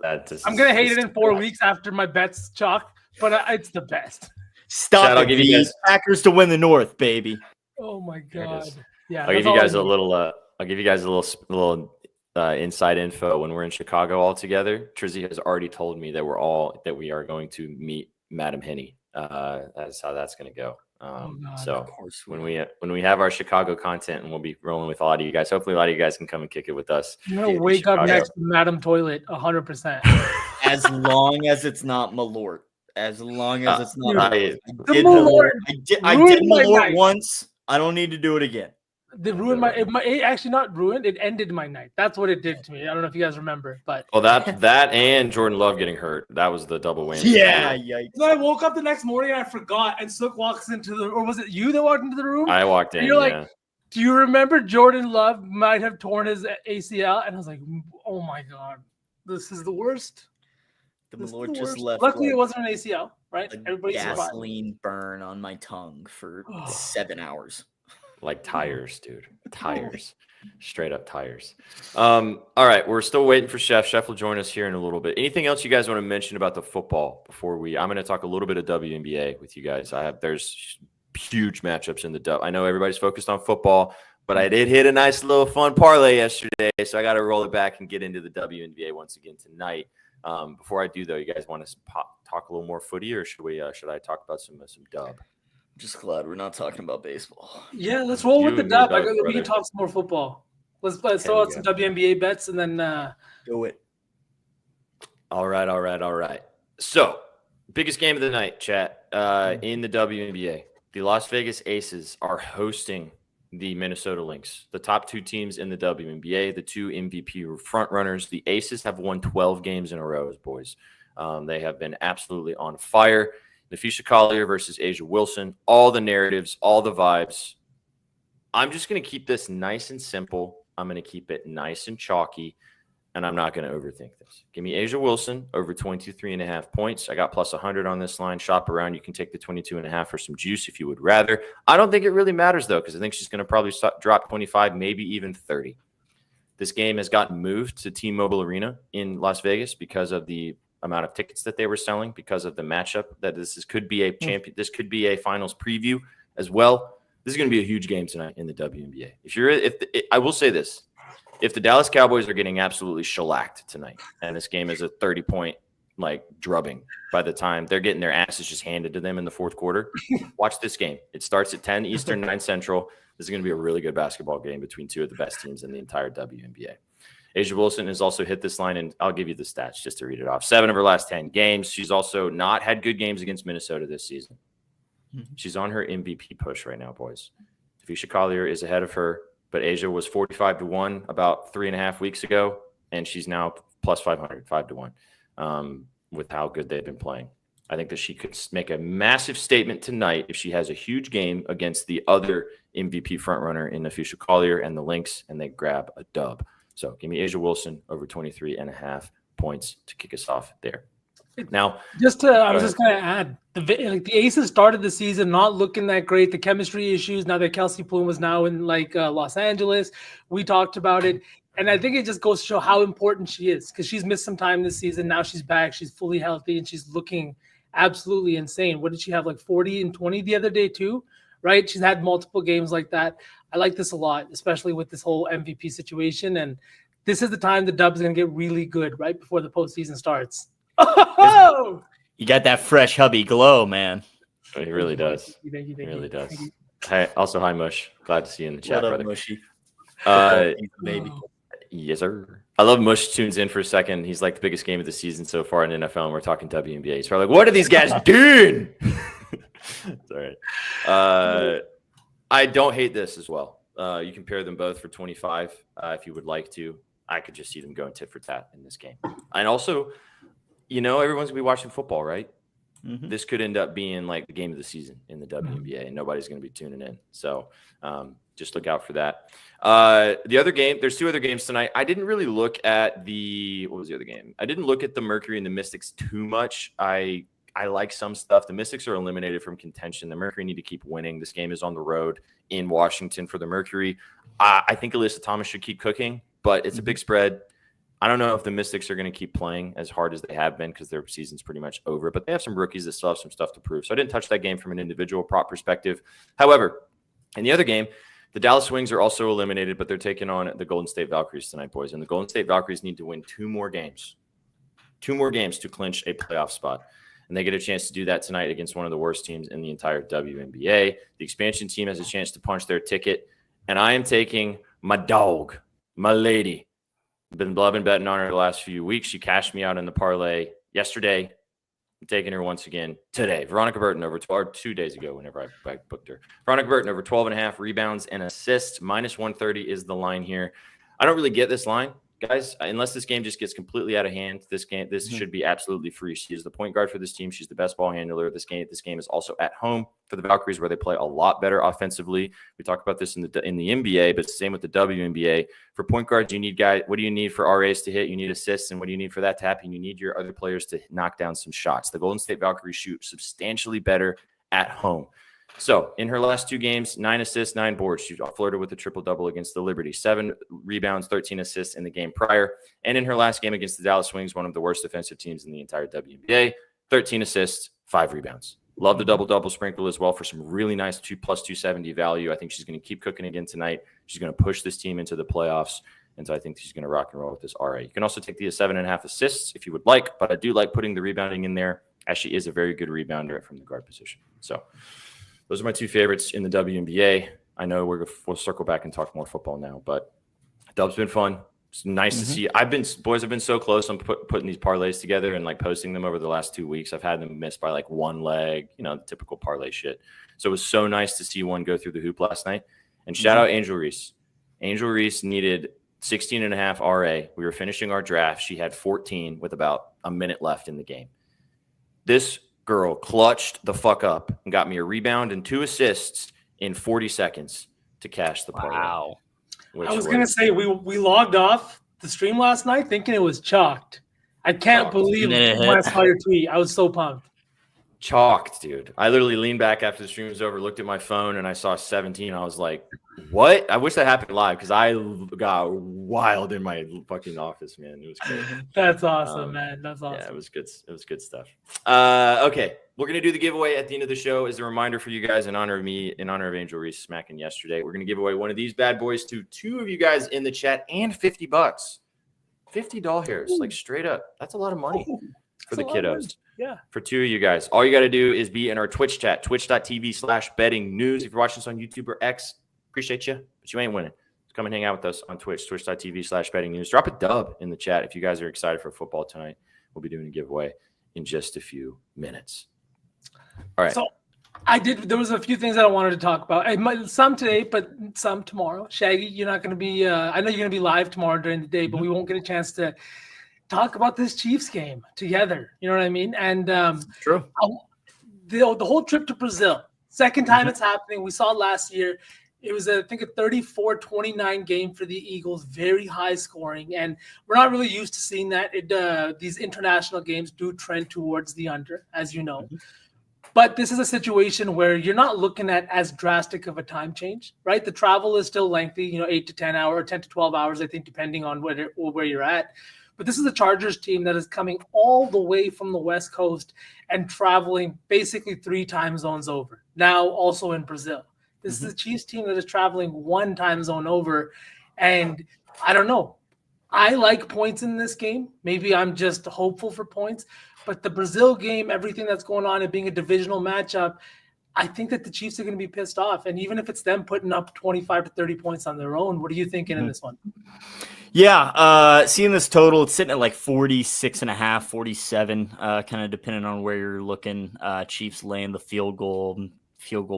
I'm gonna hate it in 4 weeks after my bets chalk, but it's the best. Stop! I'll give you guys Packers to win the North, baby. Oh my God! Yeah, I'll give you guys a little. I'll give you guys a little inside info. When we're in Chicago all together, Trizzy has already told me that we are going to meet Madam Henny. That's how that's going to go. So of course, when we have our Chicago content, and we'll be rolling with a lot of you guys. Hopefully, a lot of you guys can come and kick it with us. I'm gonna wake up next to Madam Toilet 100%. As long as it's not Malort. As long as it's not. I did Malort once. I don't need to do it again. They ruined it actually not ruined. It ended my night. That's what it did to me. I don't know if you guys remember, but that and Jordan Love getting hurt. That was the double whammy. Yeah, yikes. So I woke up the next morning and I forgot. And Sook walks into or was it you that walked into the room? I walked in. And you're like, do you remember Jordan Love might have torn his ACL? And I was like, oh my God, this is the worst. The Malort just left. Luckily, it wasn't an ACL, right? Everybody's gasoline burn on my tongue for 7 hours. Like tires, dude. Tires. Straight up tires. All right. We're still waiting for Chef. Chef will join us here in a little bit. Anything else you guys want to mention about the football before I'm going to talk a little bit of WNBA with you guys. There's huge matchups in the dub. I know everybody's focused on football, but I did hit a nice little fun parlay yesterday, so I got to roll it back and get into the WNBA once again tonight. Before I do, though, you guys want to talk a little more footy, or should I talk about some dub? Just glad we're not talking about baseball. Yeah, let's roll with the dub. We can talk some more football. Let's throw out some WNBA bets and then do it. All right. So, biggest game of the night, chat, in the WNBA. The Las Vegas Aces are hosting the Minnesota Lynx, the top 2 teams in the WNBA, the 2 MVP front runners. The Aces have won 12 games in a row, boys. They have been absolutely on fire. Nafisha Collier versus Asia Wilson, all the narratives, all the vibes. I'm just going to keep this nice and simple. I'm going to keep it nice and chalky, and I'm not going to overthink this. Give me Asia Wilson over 23.5 points. I got plus 100 on this line. Shop around. You can take the 22.5 for some juice if you would rather. I don't think it really matters, though, because I think she's going to probably drop 25, maybe even 30. This game has gotten moved to T-Mobile Arena in Las Vegas because of the amount of tickets that they were selling, because of the matchup that could be a champion. This could be a finals preview as well. This is going to be a huge game tonight in the WNBA. I will say this. If the Dallas Cowboys are getting absolutely shellacked tonight, and this game is a 30-point drubbing by the time they're getting their asses just handed to them in the fourth quarter, watch this game. It starts at 10 Eastern, 9 Central. This is going to be a really good basketball game between 2 of the best teams in the entire WNBA. Asia Wilson has also hit this line, and I'll give you the stats just to read it off. 7 of her last 10 games. She's also not had good games against Minnesota this season. She's on her MVP push right now, boys. Nafisha Collier is ahead of her, but Asia was 45-1 about 3.5 weeks ago, and she's now plus 500, 5-1, with how good they've been playing. I think that she could make a massive statement tonight if she has a huge game against the other MVP frontrunner in Nafisha Collier and the Lynx, and they grab a dub. So give me Asia Wilson over 23.5 points to kick us off there. Now, I was just going to add, the Aces started the season not looking that great. The chemistry issues, now that Kelsey Plum was now in Los Angeles, we talked about it. And I think it just goes to show how important she is, because she's missed some time this season. Now she's back. She's fully healthy, and she's looking absolutely insane. What did she have, 40 and 20 the other day too, right? She's had multiple games like that. I like this a lot, especially with this whole MVP situation. And this is the time the Dub's going to get really good right before the postseason starts. Oh! You got that fresh hubby glow, man. He really does. He really does. Hi, Mush. Glad to see you in the chat, brother. Mushy? Baby. Yes, sir. I love Mush tunes in for a second. He's like the biggest game of the season so far in NFL, and we're talking WNBA. He's probably like, what are these guys doing? It's all right. I don't hate this as well. You can pair them both for 25 if you would like to. I could just see them going tit for tat in this game. And also, everyone's going to be watching football, right? Mm-hmm. This could end up being the game of the season in the WNBA, and nobody's going to be tuning in. So just look out for that. The other game, there's 2 other games tonight. I didn't really look at what was the other game? I didn't look at the Mercury and the Mystics too much. I like some stuff. The Mystics are eliminated from contention. The Mercury need to keep winning. This game is on the road in Washington for the Mercury. I think Alyssa Thomas should keep cooking, but it's a big spread. I don't know if the Mystics are going to keep playing as hard as they have been because their season's pretty much over, but they have some rookies that still have some stuff to prove. So I didn't touch that game from an individual prop perspective. However, in the other game, the Dallas Wings are also eliminated, but they're taking on the Golden State Valkyries tonight, boys. And the Golden State Valkyries need to win 2 more games. 2 more games to clinch a playoff spot. And they get a chance to do that tonight against one of the worst teams in the entire WNBA. The expansion team has a chance to punch their ticket. And I am taking my dog, my lady. I've been loving betting on her the last few weeks. She cashed me out in the parlay yesterday. I'm taking her once again today. Veronica Burton over 2 days ago whenever I booked her. Veronica Burton over 12.5 rebounds and assists. Minus 130 is the line here. I don't really get this line, guys, unless this game just gets completely out of hand. This should be absolutely free. She is the point guard for this team. She's the best ball handler. This game is also at home for the Valkyries, where they play a lot better offensively. We talk about this in the NBA, but it's the same with the WNBA. For point guards, you need guys. What do you need for RAs to hit? You need assists, and what do you need for that to happen? You need your other players to knock down some shots. The Golden State Valkyries shoot substantially better at home. So in her last 2 games, 9 assists, 9 boards. She flirted with a triple-double against the Liberty. 7 rebounds, 13 assists in the game prior. And in her last game against the Dallas Wings, one of the worst defensive teams in the entire WNBA, 13 assists, 5 rebounds. Love the double-double sprinkle as well for some really nice 2 plus 270 value. I think she's going to keep cooking again tonight. She's going to push this team into the playoffs. And so I think she's going to rock and roll with this RA. You can also take the 7.5 assists if you would like, but I do like putting the rebounding in there, as she is a very good rebounder from the guard position. So those are my 2 favorites in the WNBA. I know we'll circle back and talk more football now, but Dub's been fun. It's nice to see. I've been so close on putting these parlays together and posting them over the last 2 weeks. I've had them missed by one leg, the typical parlay shit. So it was so nice to see one go through the hoop last night. And shout out Angel Reese. Angel Reese needed 16.5 RA. We were finishing our draft. She had 14 with about a minute left in the game. This girl clutched the fuck up and got me a rebound and 2 assists in 40 seconds to cash the parlay. Wow. I was going to say, we logged off the stream last night thinking it was chalked. I can't believe when I saw your tweet. I was so pumped. Chalked, dude. I literally leaned back after the stream was over, looked at my phone, and I saw 17. I was like, what? I wish that happened live because I got wild in my fucking office, man. It was crazy. That's awesome, man. That's awesome. Yeah, it was good. It was good stuff. Okay. We're going to do the giveaway at the end of the show as a reminder for you guys in honor of me, in honor of Angel Reese smacking yesterday. We're going to give away one of these bad boys to 2 of you guys in the chat and $50. $50 hairs, like straight up. That's a lot of money for the kiddos. Yeah. For 2 of you guys. All you got to do is be in our Twitch chat, twitch.tv/bettingnews. If you're watching us on YouTube or X, appreciate you, but you ain't winning. Just come and hang out with us on Twitch, twitch.tv/bettingnews. Drop a dub in the chat if you guys are excited for football tonight. We'll be doing a giveaway in just a few minutes. All right. So there was a few things that I wanted to talk about. Some today, but some tomorrow. Shaggy, you're not going to be, I know you're going to be live tomorrow during the day, but we won't get a chance to talk about this Chiefs game together. You know what I mean? And true. The whole trip to Brazil, second time it's happening. We saw last year. It was, I think, a 34-29 game for the Eagles, very high scoring. And we're not really used to seeing that. These international games do trend towards the under, as you know. But this is a situation where you're not looking at as drastic of a time change, right? The travel is still lengthy, 8 to 10 hours, or 10 to 12 hours, I think, depending on where you're at. But this is a Chargers team that is coming all the way from the West Coast and traveling basically 3 time zones over, now also in Brazil. This is a Chiefs team that is traveling 1 time zone over. And I don't know. I like points in this game. Maybe I'm just hopeful for points. But the Brazil game, everything that's going on, it being a divisional matchup, I think that the Chiefs are going to be pissed off. And even if it's them putting up 25 to 30 points on their own, what are you thinking in this one? Yeah, seeing this total, it's sitting at like 46.5, 47, kind of depending on where you're looking. Chiefs laying the field goal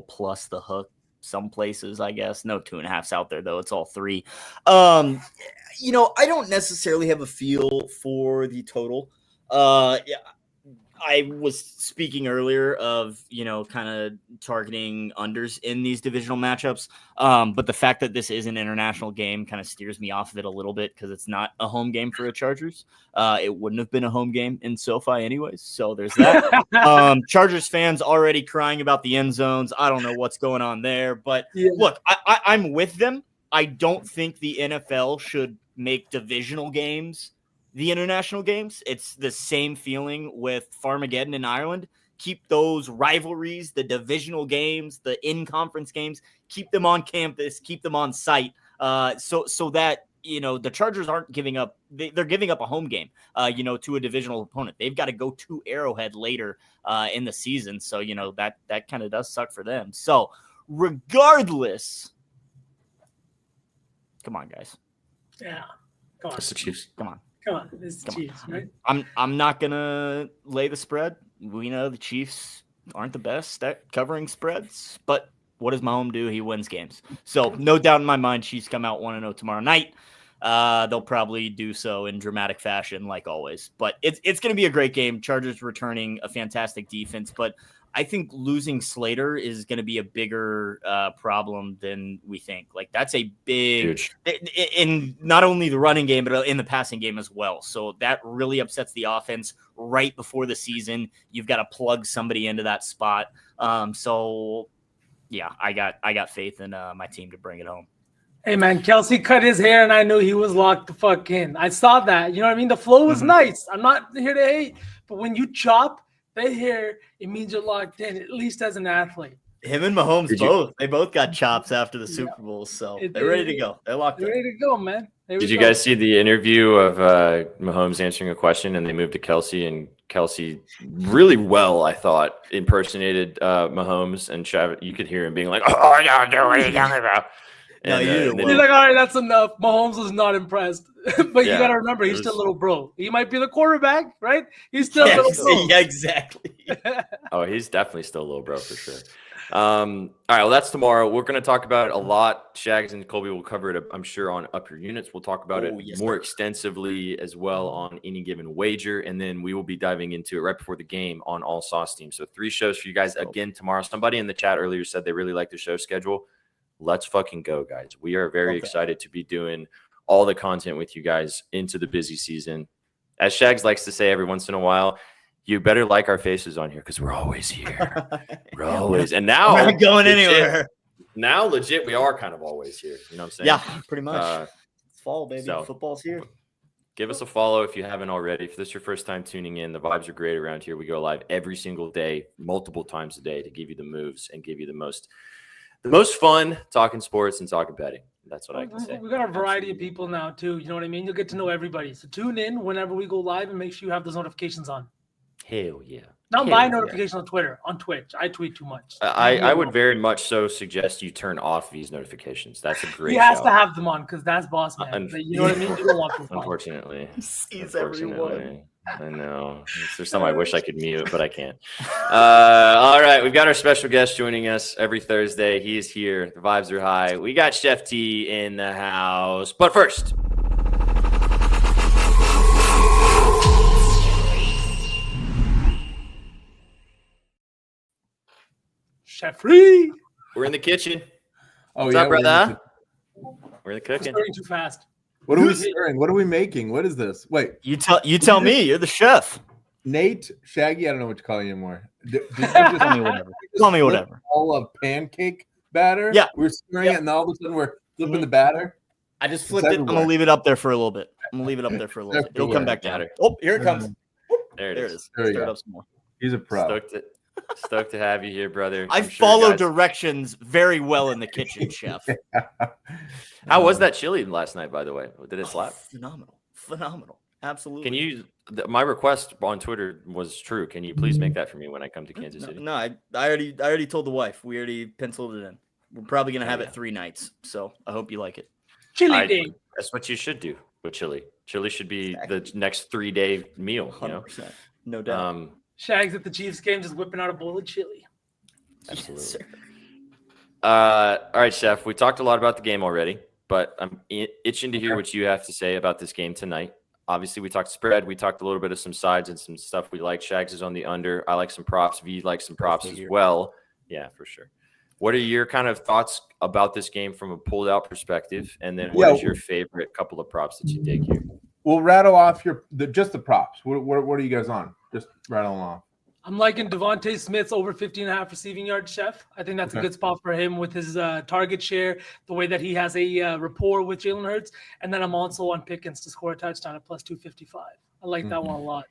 plus the hook. Some places, I guess. No 2.5s out there, though. It's all 3. I don't necessarily have a feel for the total. I was speaking earlier of, kind of targeting unders in these divisional matchups. But the fact that this is an international game kind of steers me off of it a little bit because it's not a home game for the Chargers. It wouldn't have been a home game in SoFi anyways. So there's that. Chargers fans already crying about the end zones. I don't know what's going on there. But look, I'm with them. I don't think the NFL should make divisional games the international games. It's the same feeling with Farmageddon in Ireland. Keep those rivalries, the divisional games, the in-conference games, keep them on campus, keep them on site. So that, the Chargers aren't giving up. They're giving up a home game, to a divisional opponent. They've got to go to Arrowhead later in the season. So, that kind of does suck for them. So regardless, come on, guys. Yeah. Come on. It's the Chiefs. Come on. Come on, it's the Chiefs, right? I'm not gonna lay the spread. We know the Chiefs aren't the best at covering spreads, but what does Mahomes do? He wins games. So no doubt in my mind, Chiefs come out 1-0 tomorrow night. They'll probably do so in dramatic fashion, like always. But it's gonna be a great game. Chargers returning a fantastic defense, but I think losing Slater is going to be a bigger problem than we think. Like that's a big in not only the running game, but in the passing game as well. So that really upsets the offense right before the season. You've got to plug somebody into that spot. So yeah, I got faith in my team to bring it home. Hey man, Kelsey cut his hair and I knew he was locked the fuck in. I saw that. You know what I mean? The flow was nice. I'm not here to hate, but when you chop the hair, it means you're locked in, at least as an athlete. Him and Mahomes they both got chops after the Super Bowl, so they're ready to go. They're locked in. Ready to go, man. Did you guys see the interview of Mahomes answering a question and they moved to Kelsey, and Kelsey really well, I thought, impersonated Mahomes, and you could hear him being like, "Oh, no, what are you talking about?" No, he's like, all right, that's enough. Mahomes was not impressed. But you got to remember, he's still a little bro. He might be the quarterback, right? He's still a little bro. Yeah, exactly. Oh, he's definitely still a little bro for sure. All right, well, that's tomorrow. We're going to talk about it a lot. Shags and Colby will cover it, I'm sure, on Up Your Units. We'll talk about it more extensively as well on Any Given Wager, and then we will be diving into it right before the game on All Sauce Team. So 3 shows for you guys again tomorrow. Somebody in the chat earlier said they really like the show schedule. Let's fucking go, guys. We are very excited to be doing all the content with you guys into the busy season. As Shags likes to say every once in a while, you better like our faces on here because we're always here. We're always. And now we're not going anywhere. Now, legit, we are kind of always here. You know what I'm saying? Yeah, pretty much. It's fall, baby. So, football's here. Give us a follow if you haven't already. If this is your first time tuning in, the vibes are great around here. We go live every single day, multiple times a day to give you the moves and give you the most fun talking sports and talking betting. That's what I can say. We got a variety of people now, too. You know what I mean? You'll get to know everybody. So tune in whenever we go live and make sure you have those notifications on. Hell yeah. Not my notification on Twitter, on Twitch. I tweet too much. I would very much so suggest you turn off these notifications. That's a great He has to have them on because that's boss man. You know what I mean? You don't want them. Unfortunately. Sees everyone. I know. There's some I wish I could mute, but I can't. All right. We've got our special guest joining us every Thursday. He is here. The vibes are high. We got Chef T in the house. But first, Chef Free. We're in the kitchen. Oh, What's up, brother? We're in the cooking. Stirring too fast. What are we stirring? What are we making? What is this? Wait. You tell me. You're the chef. Nate, Shaggy, I don't know what to call you anymore. Call me whatever. Call me whatever. All of pancake batter? Yeah. We're stirring it, and all of a sudden we're flipping the batter? I just flipped it. I'm going to leave it up there for a little bit. It'll come back down. Oh, here it comes. There it is. There Stir it up some more. He's a pro. Stoked to have you here, brother. I follow directions very well in the kitchen, chef. How was that chili last night, by the way? Did it slap? Phenomenal. Absolutely. Can you? My request on Twitter was true. Can you please make that for me when I come to Kansas City? No, I already told the wife. We already penciled it in. We're probably gonna have it 3 nights, so I hope you like it. Chili day. That's what you should do with chili. Chili should be the next 3-day meal. 100%. No doubt. Shags at the Chiefs game, just whipping out a bowl of chili. Absolutely. All right, Chef. We talked a lot about the game already, but I'm itching to hear what you have to say about this game tonight. Obviously, we talked spread. We talked a little bit of some sides and some stuff we like. Shags is on the under. I like some props. V likes some props as well. Yeah, for sure. What are your kind of thoughts about this game from a pulled out perspective? And then what is your favorite couple of props that you dig here? We'll rattle off just the props. What are you guys on? Just rattle them off. I'm liking Devontae Smith's over 15.5 receiving yards, Chef. I think that's a good spot for him with his target share, the way that he has a rapport with Jalen Hurts. And then I'm also on Pickens to score a touchdown at plus 255. I like that one a lot.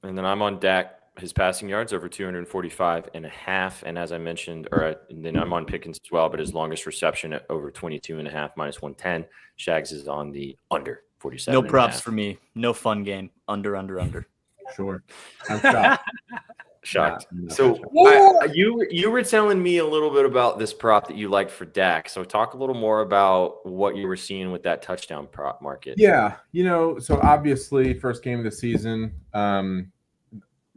And then I'm on Dak, his passing yards over 245.5. And as I mentioned, and then I'm on Pickens as well, but his longest reception at over 22.5 minus 110. Shags is on the under 47. No props for me. No fun game. Under. Sure. I'm shocked. Shocked. So you were telling me a little bit about this prop that you liked for Dak. So talk a little more about what you were seeing with that touchdown prop market. Yeah, so obviously first game of the season,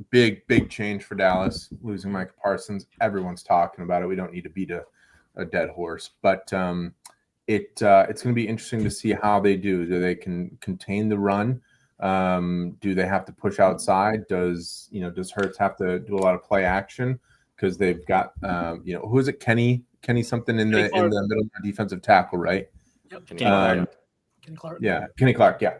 big change for Dallas, losing Micah Parsons. Everyone's talking about it. We don't need to beat a dead horse, but it's going to be interesting to see how they do. Do they can contain the run? Do they have to push outside? Does Hurts have to do a lot of play action? Because they've got who is it? Kenny something in the middle defensive tackle, right? Yep. Kenny Clark. Yeah, Kenny Clark. Yeah.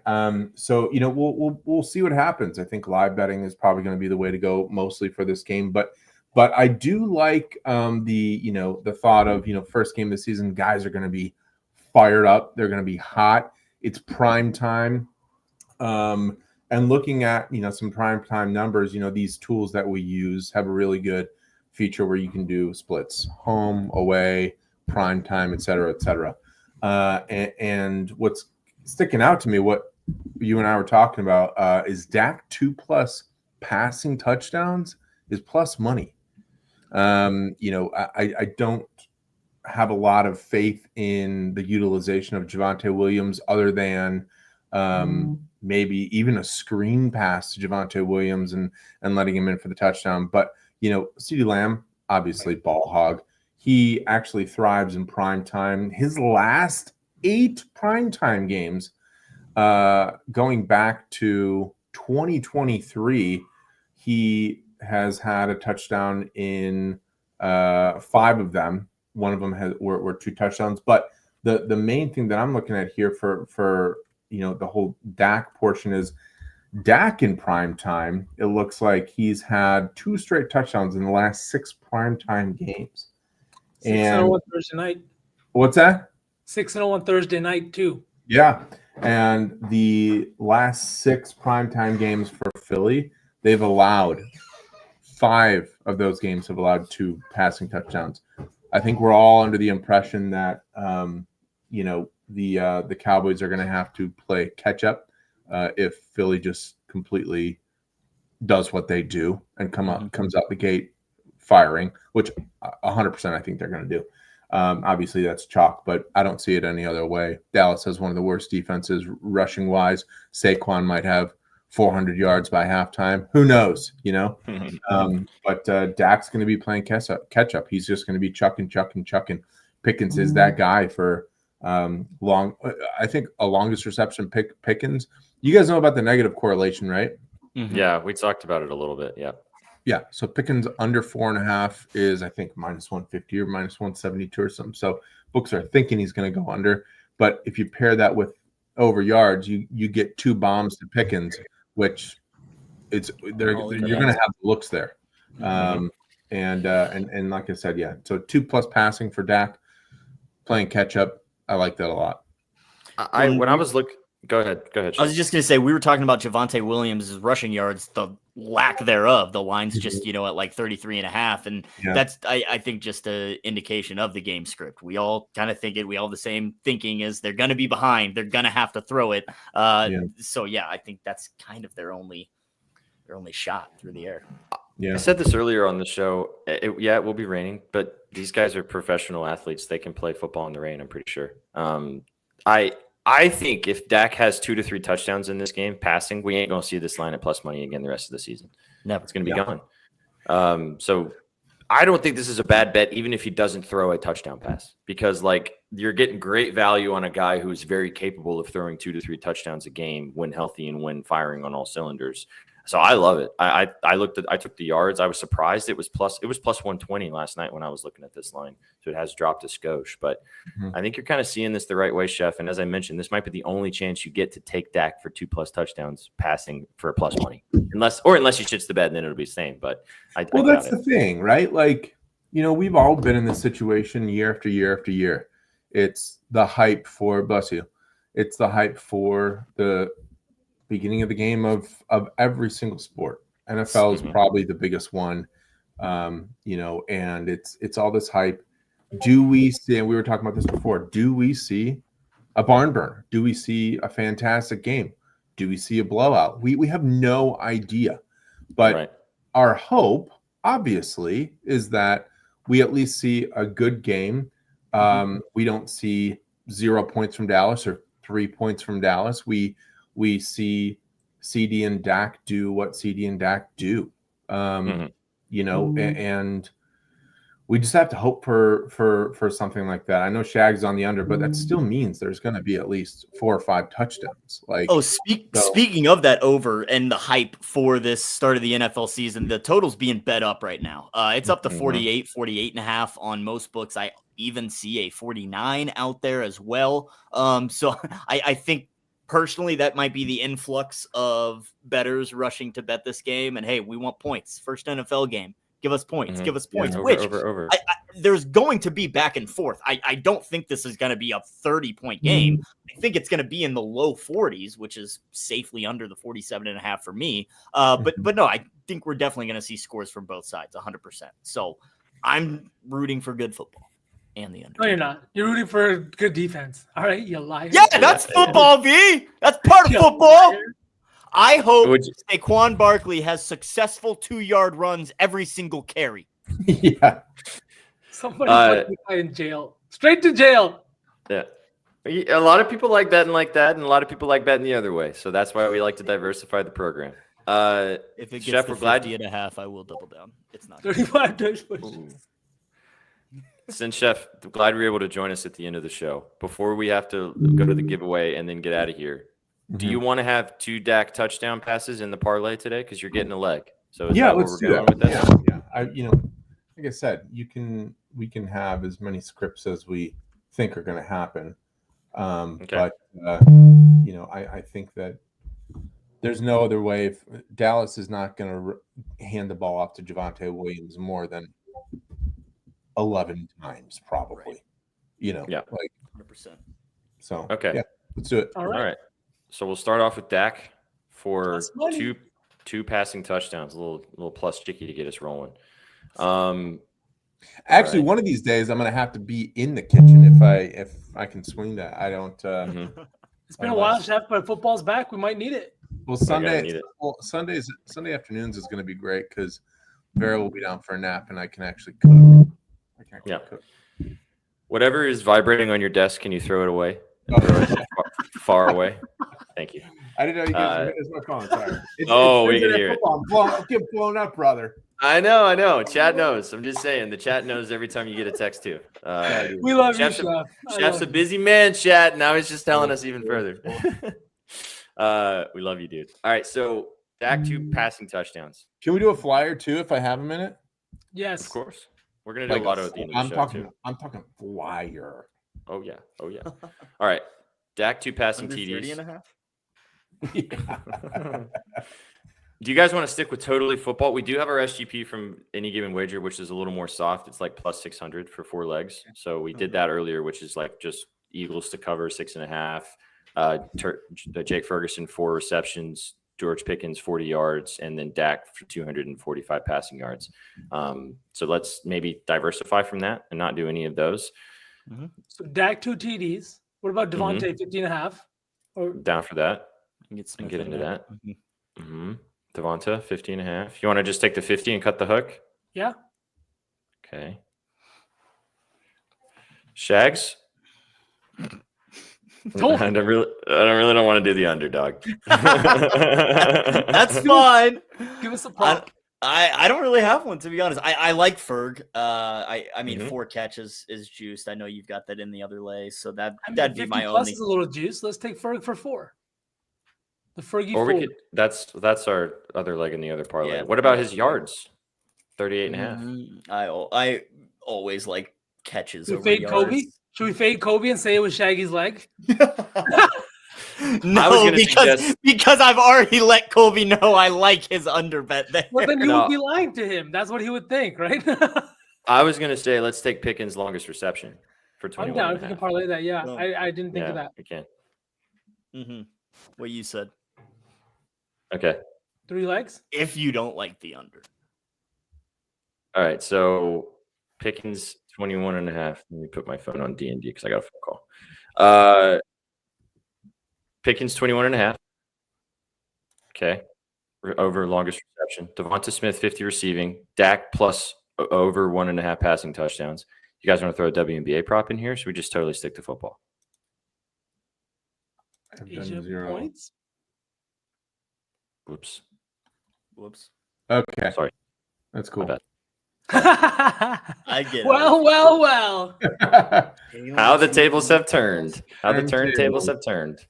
So we'll see what happens. I think live betting is probably going to be the way to go mostly for this game, but I do like the thought of first game of the season, guys are going to be fired up. They're going to be hot. It's prime time. And looking at, some prime time numbers, these tools that we use have a really good feature where you can do splits, home, away, prime time, et cetera, et cetera. And what's sticking out to me, what you and I were talking about, is Dak 2+ passing touchdowns is plus money. I don't have a lot of faith in the utilization of Javonte Williams other than, maybe even a screen pass to Javonte Williams and letting him in for the touchdown. But, CeeDee Lamb, obviously ball hog. He actually thrives in prime time. His last 8 primetime games, going back to 2023, he has had a touchdown in 5 of them. One of them were 2 touchdowns. But the main thing that I'm looking at here for the whole Dak portion is Dak in prime time. It looks like he's had 2 straight touchdowns in the last 6 primetime games. 6-0 on Thursday night. What's that? 6-0 on Thursday night too. Yeah, and the last 6 primetime games for Philly, they've allowed 5 of those games have allowed 2 passing touchdowns. I think we're all under the impression that the Cowboys are going to have to play catch up if Philly just completely does what they do and comes out the gate firing, which 100% I think they're going to do. Obviously that's chalk, but I don't see it any other way. Dallas has one of the worst defenses rushing wise. Saquon might have 400 yards by halftime. Who knows, but Dak's going to be playing catch up. He's just going to be chucking. Pickens is that guy for I think a longest reception Pickens. You guys know about the negative correlation, right? Mm-hmm. Yeah, we talked about it a little bit. Yeah, so Pickens under 4.5 is, I think, -150 or -172 or something. So books are thinking he's going to go under. But if you pair that with over yards, you get 2 bombs to Pickens, which you're going to have looks there. And like I said, yeah. So 2+ passing for Dak, playing catch up. I like that a lot. When I was looking. Go ahead. I was just going to say, we were talking about Javonte Williams' rushing yards, the lack thereof. The line's just, at like 33.5. And that's, I think, just an indication of the game script. We all kind of think it. We all the same thinking is they're going to be behind. They're going to have to throw it. So, I think that's kind of their only shot through the air. I said this earlier on the show. It will be raining, but these guys are professional athletes. They can play football in the rain, I'm pretty sure. I think if Dak has 2 to 3 touchdowns in this game passing, we ain't going to see this line at plus money again the rest of the season. Never. It's going to be gone. So I don't think this is a bad bet, even if he doesn't throw a touchdown pass, because you're getting great value on a guy who's very capable of throwing 2 to 3 touchdowns a game when healthy and when firing on all cylinders. So I love it. I took the yards. I was surprised it was plus 120 last night when I was looking at this line. So it has dropped a skosh, but I think you're kind of seeing this the right way, Chef. And as I mentioned, this might be the only chance you get to take Dak for 2+ touchdowns passing for plus money, unless he shits the bed, and then it'll be the same. But that's the thing, right? We've all been in this situation year after year after year. It's the hype for bless you. It's the hype for the beginning of the game of every single sport. NFL is probably the biggest one, and it's all this hype. Do we see, and we were talking about this before, do we see a barn burner? Do we see a fantastic game? Do we see a blowout? We have no idea. But our hope, obviously, is that we at least see a good game. We don't see 0 points from Dallas or 3 points from Dallas. We see CD and Dak do what CD and Dak do, and we just have to hope for something like that. I know Shag's on the under, but that still means there's going to be at least 4 or 5 touchdowns. Speaking of that over and the hype for this start of the NFL season, the total's being bet up right now. It's up to 48.5 on most books. I even see a 49 out there as well. So I think, personally, that might be the influx of bettors rushing to bet this game. And hey, we want points. First NFL game. Give us points. Give us points. Over. There's going to be back and forth. I don't think this is going to be a 30-point game. I think it's going to be in the low 40s, which is safely under the 47.5 for me. But no, I think we're definitely going to see scores from both sides, 100%. So I'm rooting for good football. And the under. No, you're not. You're rooting for good defense. All right, you liar. Yeah, that's football, V. That's part of football. I hope Saquon Barkley has successful 2-yard runs every single carry. Yeah. Somebody put the guy in jail. Straight to jail. Yeah. A lot of people like betting like that, and a lot of people like betting the other way. So that's why we like to diversify the program. If it gets Chef, to we're glad 50.5, I will double down. It's not 35 touch pushes. Ooh. Since Chef, glad we were able to join us at the end of the show. Before we have to go to the giveaway and then get out of here, do you want to have 2 Dak touchdown passes in the parlay today? Because you're getting a leg. So is that where we're going with this? Yeah. Like I said, we can have as many scripts as we think are going to happen. Okay. But I think that there's no other way. If Dallas is not going to hand the ball off to Javonte Williams more than 11 times, probably. Yeah. Like 100%. so. Okay. Yeah, let's do it. All All right. right. So we'll start off with Dak for Plus money. two passing touchdowns. A little plus chicky to get us rolling. Actually, right. one of these days I'm going to have to be in the kitchen if I can swing that. I don't. It's been a while, Chef, but football's back. We might need it. Well, Sunday afternoons is going to be great because Vera will be down for a nap and I can actually cook. Yeah. Cook. Whatever is vibrating on your desk, can you throw it away? Far away. Thank you. I didn't know you guys. It's my phone. Sorry. We can hear it. I'm getting blown up, brother. I know. Chad knows. I'm just saying. The chat knows every time you get a text too. We love Chef's you, Chef. Chef's a busy man, chat. Now he's just telling us even further. We love you, dude. All right, so Dak 2 passing touchdowns. Can we do a flyer too if I have a minute? Yes. Of course. We're gonna do a lotto at the end of the show too. I'm talking flyer. Oh yeah. All right. Dak 2 passing Under TDs. 30.5? Do you guys want to stick with totally football? We do have our SGP from Any Given Wager, which is a little more soft. It's like plus 600 for 4 legs. So we did that earlier, which is like just Eagles to cover 6.5. Jake Ferguson 4 receptions, George Pickens 40 yards, and then Dak for 245 passing yards. So let's maybe diversify from that and not do any of those. So Dak 2 TDs. What about Devontae 50.5? Or Down for that. And get into that. Devonta 50.5. You want to just take the 50 and cut the hook? Yeah. Okay. Shags. I really don't want to do the underdog. That's fine. Give us a pop. I don't really have one, to be honest. I like Ferg. I mean, 4 catches is juiced. I know you've got that in the other lay, so that'd be my plus only. Is a little juice. Let's take Ferg for 4. The Fergie. Or we 4. could. That's our other leg in the other parlay. What about his yards? 38.5. I always like catches. Should we over fade yards. Kobe? Should we fade Kobe and say it was Shaggy's leg? No, because I've already let Colby know I like his under bet there. Well, then you would be lying to him. That's what he would think, right? I was gonna say let's take Pickens' longest reception for 21. I'm down if you can parlay that. Yeah, Boom. I didn't think of that. We can. What you said. Okay. 3 legs. If you don't like the under. All right. So Pickens 21.5. Let me put my phone on D&D because I got a phone call. Pickens 21.5. Okay. Over longest reception. Devonta Smith 50 receiving. Dak plus over 1.5 passing touchdowns. You guys want to throw a WNBA prop in here? Should we just totally stick to football? Points. Whoops. Okay. Sorry. That's cool. I get it. Well. How the tables have turned. How the turntables have turned.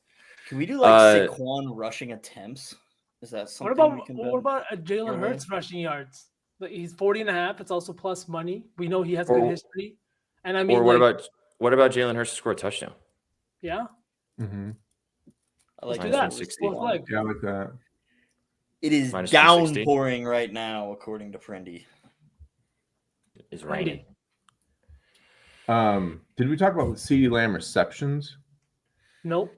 Can we do like Saquon rushing attempts? Is that something? What about Jalen Hurts rushing yards? He's 40.5. It's also plus money. We know he has a good history. And I mean, or what about Jalen Hurts to score a touchdown? Yeah. I like that. Yeah, I like that. It is downpouring right now, according to Prendy. It's raining. Did we talk about CeeDee Lamb receptions? Nope.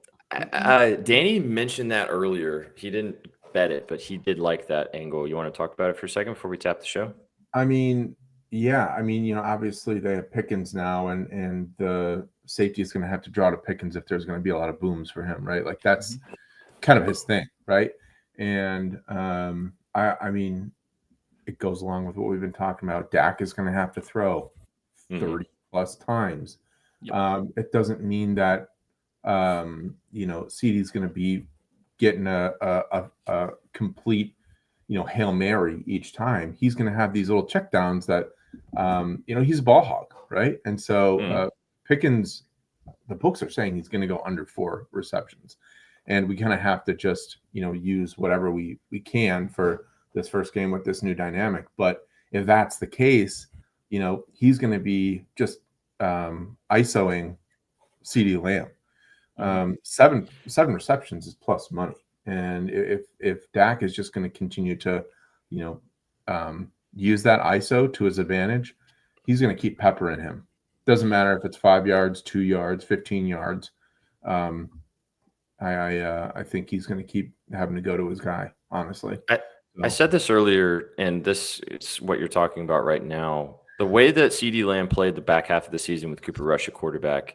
Danny mentioned that earlier. He didn't bet it, but he did like that angle. You want to talk about it for a second before we tap the show? I mean, yeah. I mean, obviously they have Pickens now, and the safety is going to have to draw to Pickens if there's going to be a lot of booms for him, right? Like that's kind of his thing, right? And I mean, it goes along with what we've been talking about. Dak is going to have to throw 30 plus times. It doesn't mean that CeeDee's going to be getting a complete Hail Mary each time. He's going to have these little checkdowns that, he's a ball hog, right? And so Pickens, the books are saying he's going to go under 4 receptions. And we kind of have to just, use whatever we can for this first game with this new dynamic. But if that's the case, he's going to be just ISOing CeeDee Lamb. 7 receptions is plus money. And if Dak is just going to continue to, use that ISO to his advantage, he's going to keep peppering him. Doesn't matter if it's 5 yards, 2 yards, 15 yards. I think he's going to keep having to go to his guy, honestly. I said this earlier, and this is what you're talking about right now. The way that CeeDee Lamb played the back half of the season with Cooper Rush at quarterback,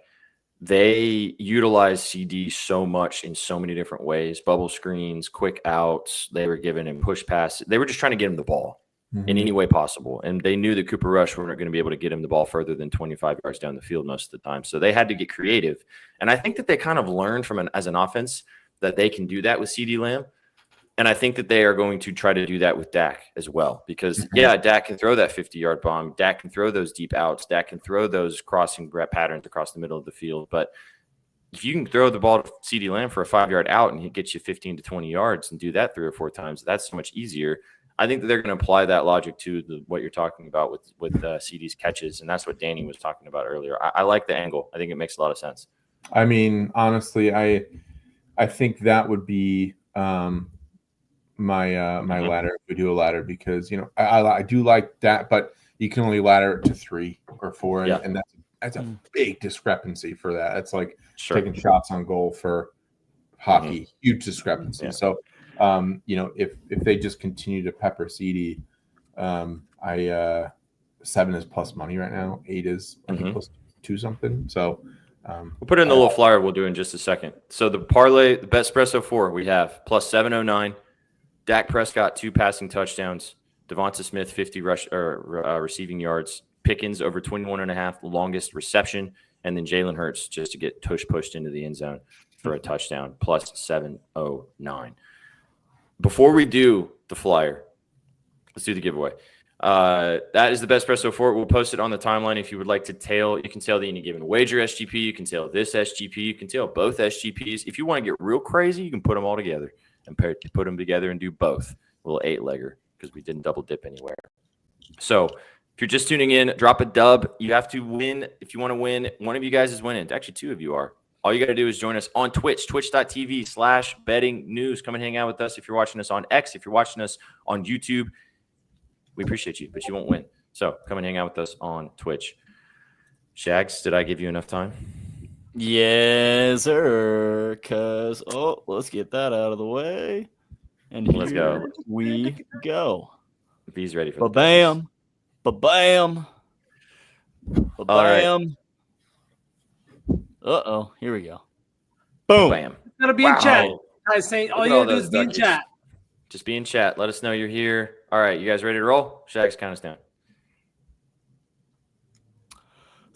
they utilized CD so much in so many different ways. Bubble screens, quick outs. They were giving him push passes. They were just trying to get him the ball in any way possible. And they knew that Cooper Rush weren't going to be able to get him the ball further than 25 yards down the field most of the time. So they had to get creative. And I think that they kind of learned as an offense that they can do that with CeeDee Lamb. And I think that they are going to try to do that with Dak as well. Because, Dak can throw that 50-yard bomb. Dak can throw those deep outs. Dak can throw those crossing patterns across the middle of the field. But if you can throw the ball to CeeDee Lamb for a 5-yard out and he gets you 15 to 20 yards and do that 3 or 4 times, that's so much easier. I think that they're going to apply that logic to what you're talking about with CeeDee's catches. And that's what Danny was talking about earlier. I like the angle. I think it makes a lot of sense. I mean, honestly, I think that would be my ladder if we do a ladder, because I do like that, but you can only ladder it to 3 or 4, and that's a big discrepancy for that. It's like taking shots on goal for hockey, huge discrepancy. So if they just continue to pepper CD, 7 is plus money right now. 8 is plus 2 something. So we'll put it in the little flyer we'll do in just a second. So the parlay, the BETSPRESSO 4 we have plus 709. Dak Prescott 2 passing touchdowns, Devonta Smith 50 receiving yards, Pickens over 21.5 longest reception, and then Jalen Hurts just to get pushed into the end zone for a touchdown plus 709. Before we do the flyer, let's do the giveaway. That is the BETSPRESSO 4. We'll post it on the timeline if you would like to tail. You can tail the Any Given Wager SGP. You can tail this SGP. You can tail both SGPs. If you want to get real crazy, you can put them all together and put them together and do both. A little 8-legger because we didn't double dip anywhere. So if you're just tuning in, drop a dub. You have to win. If you want to win, one of you guys is winning. Actually, 2 of you are. All you got to do is join us on Twitch, twitch.tv/bettingnews. Come and hang out with us if you're watching us on X. If you're watching us on YouTube, we appreciate you, but you won't win. So come and hang out with us on Twitch. Shags, did I give you enough time? Yes, sir. Let's get that out of the way. And let's go. We go. B's ready for Ba-bam. Ba-bam. Ba-bam. Right. Uh-oh. Here we go. Boom. Bam. Gotta be in chat. Guys saying all you gotta do is be in chat. Just be in chat. Let us know you're here. All right, you guys ready to roll? Shags, count us down.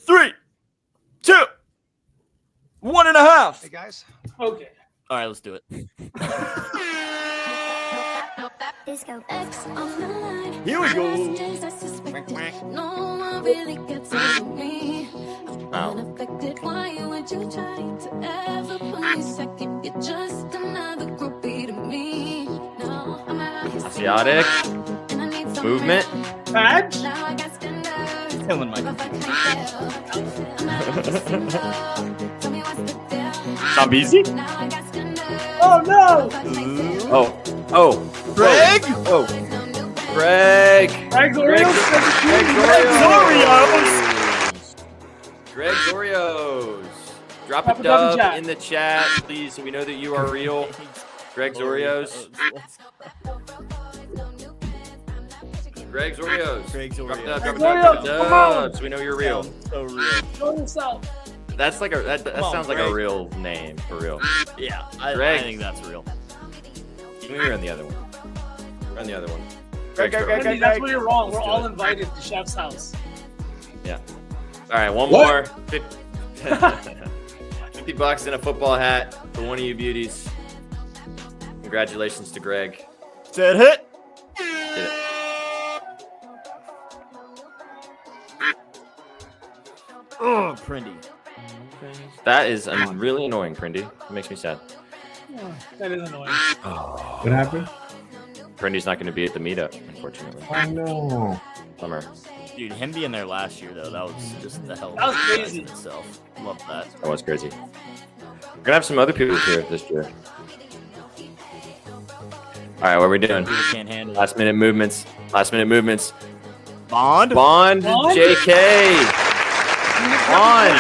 3, 2, 1.5. Hey guys. Okay. All right, let's do it. Here we go. No one really gets over me. I'm unaffected. Why would you try to ever put me second? You're just another groupie to me. No, I'm out here Asiatic movement. Badge. now I got standards. Killing my Zombies? Now I got standards. Oh no! Oh. Greg? Oh. Greg. Greg's Oreos. Greg Oreos. Drop Drop a a dub in dub chat. in the chat, please, so we know that you are real. Greg's Oreos. Greg's Oreos. Greg's Drop a Oreos. dub, Greg's drop a Oreos, dub, come on. so we know you're real. So real. Show yourself. That's like that Come on, sounds like Greg. a real name for real. Yeah, I Greg. think that's real. We're on the other one. We're on the other one. Greg. Andy, that's where you're wrong. We're all invited to Chef's house. Yeah. All right, one What? more. $50 in a football hat for one of you beauties. Congratulations to Greg. Said hit. Prindy. That is really annoying, Prindy. It makes me sad. Oh, that is annoying. What happened? Prindy's not going to be at the meetup, unfortunately. I know. Bummer. Dude, him being there last year, though, that was just the hell of That was a surprise crazy. in itself. Love that. That was crazy. We're going to have some other people here this year. All right, what are we doing? People can't handle it. Last minute movements. Bond? Bond, JK. Bond.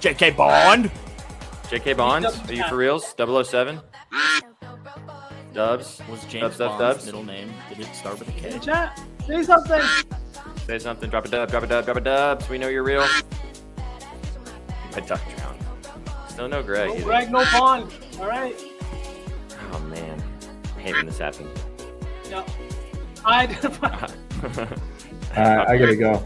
JK Bond? JK Bond, are you for reals? 007? Dubs? Was James Dubs. Bond's middle name? Did it start with a K? Chat, say something. Say something. Drop a dub. So we know you're real. My duck drowned. Still no Greg. No either. Greg, no Bond. All right. Oh, man. I hate when this happens. Yeah. I gotta go.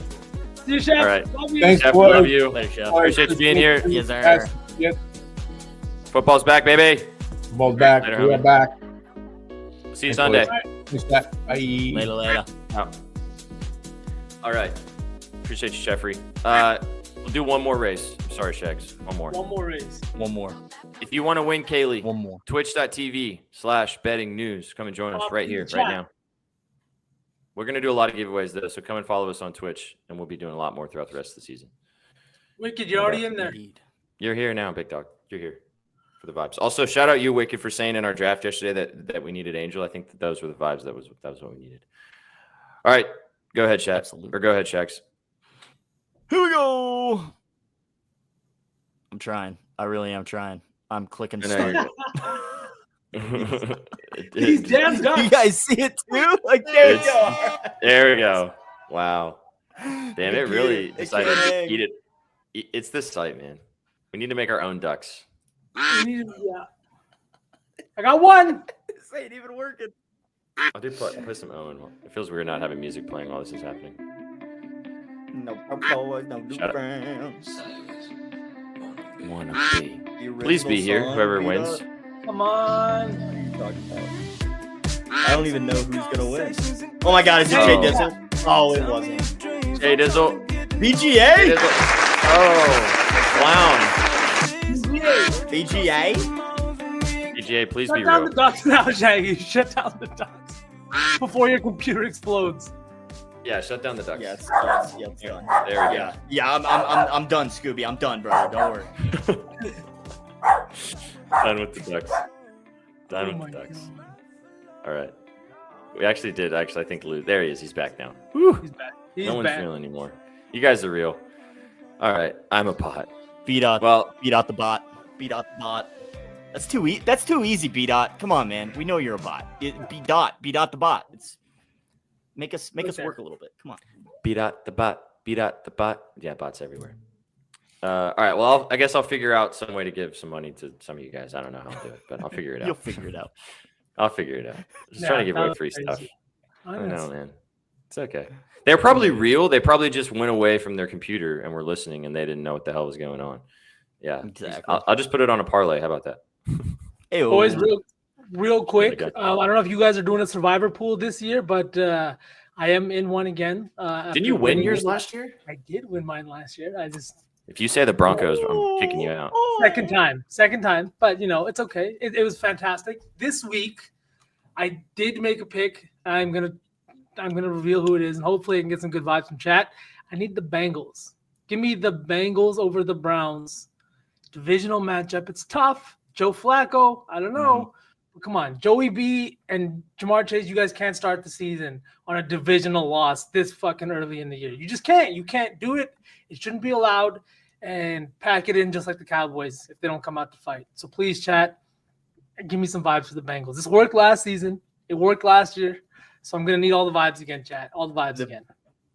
See you, Chef. All right. Love you. Thanks, Chef, boys. love you. Later, Chef. Appreciate you being here. Yes, sir. Yes, Football's back, baby. ball's back. Later, We are homie. back. See you Thanks, Sunday. boys. Bye. Later. All right. Appreciate you, Jeffrey. We'll do one more race. I'm sorry, Shags. One more. One more race. One more. If you want to win, Kaylee, One more. twitch.tv/betting news. Come and join us right here, Chat. right now. We're going to do a lot of giveaways, though, so come and follow us on Twitch, and we'll be doing a lot more throughout the rest of the season. Wicked, you're already in there. Indeed. You're here now, big dog. You're here for the vibes. Also, shout out you, Wicked, for saying in our draft yesterday that we needed Angel. I think that those were the vibes. That was what we needed. All right. Go ahead, Chat. Absolutely. Or go ahead, Shags. Here we go. I'm trying. I really am trying. I'm clicking I know start. These damn ducks. You guys see it too? Like there you go. There we go. Wow. Damn, it really It decided can't to hang. eat it. It's this site, man. We need to make our own ducks. Yeah. I got one. This ain't even working. I did put some Owen. It feels weird not having music playing while this is happening. No boys, no new Shut up. friends. Wanna be. Please be here, whoever wins. Come on. I don't even know who's gonna win. Oh my god, is it Jay Oh. Dizzle? Oh, it wasn't. Hey, Dizzle. BGA? Hey, Dizzle. Oh, BGA? clown. PGA, please Shut be down real. the ducks now, Shaggy. Shut down the ducks before your computer explodes. Yeah, shut down the ducks. Yes, it's done. There we go. Yeah, I'm done, Scooby. I'm done, bro. Don't worry. Done with the ducks. Done Oh with my the ducks. God. All right. We actually did, I think, lose. There he is. He's back now. He's back. He's No one's back. feeling anymore. You guys are real. All right. I'm a pot. B-Dot. Well, Beat out the bot. Beat out the bot. That's too easy, B-Dot. Come on, man. We know you're a bot. B-Dot. Beat out the bot. It's make us Okay. work a little bit. Come on. beat out the bot. Beat out the bot. Yeah, bots everywhere. All right. Well, I guess I'll figure out some way to give some money to some of you guys. I don't know how to do it, but I'll figure it out. You'll figure it out. I'll figure it out. Just Yeah, trying to give that away was free crazy. stuff. I Honest. know, man. It's okay. They're probably real. They probably just went away from their computer and were listening, and they didn't know what the hell was going on. Yeah. Exactly. I'll just put it on a parlay. How about that? Hey, Boys, real quick. Okay. I don't know if you guys are doing a survivor pool this year, but I am in one again. Didn't you win yours last year? I did win mine last year. I just If you say the Broncos, I'm kicking you out. second time, but it's okay. It was fantastic. This week, I did make a pick. I'm gonna reveal who it is, and hopefully I can get some good vibes from chat. I need the Bengals. Give me the Bengals over the Browns. Divisional matchup. It's tough. Joe Flacco. I don't know. But come on, Joey B and Jamar Chase. You guys can't start the season on a divisional loss this fucking early in the year. You just can't. You can't do it. It shouldn't be allowed. And pack it in just like the Cowboys if they don't come out to fight. So please, chat, give me some vibes for the Bengals. This worked last season. It worked last year. So I'm going to need all the vibes again, chat. All the vibes again.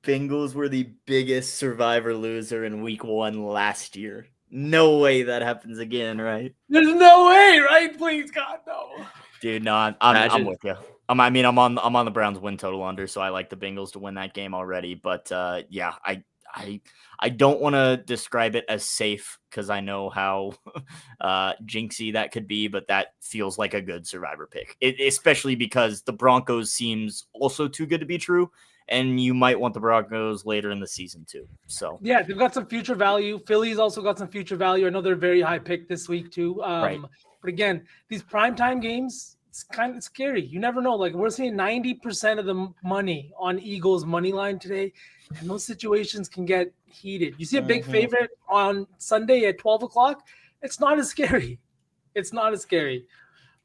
Bengals were the biggest survivor loser in week 1 last year. No way that happens again, right? There's no way, right? Please, God, no. Dude, no, I'm with you. I'm on the Browns win total under, so I like the Bengals to win that game already. But yeah, I don't want to describe it as safe because I know how jinxy that could be, but that feels like a good survivor pick, especially because the Broncos seems also too good to be true. and you might want the Broncos later in the season too. So yeah, they've got some future value. Philly's also got some future value. I know they're very high pick this week too. Right. But again, these primetime games, it's kind of scary. You never know. Like we're seeing 90% of the money on Eagles money line today, and those situations can get heated. You see a big favorite on Sunday at 12 o'clock. It's not as scary. It's not as scary.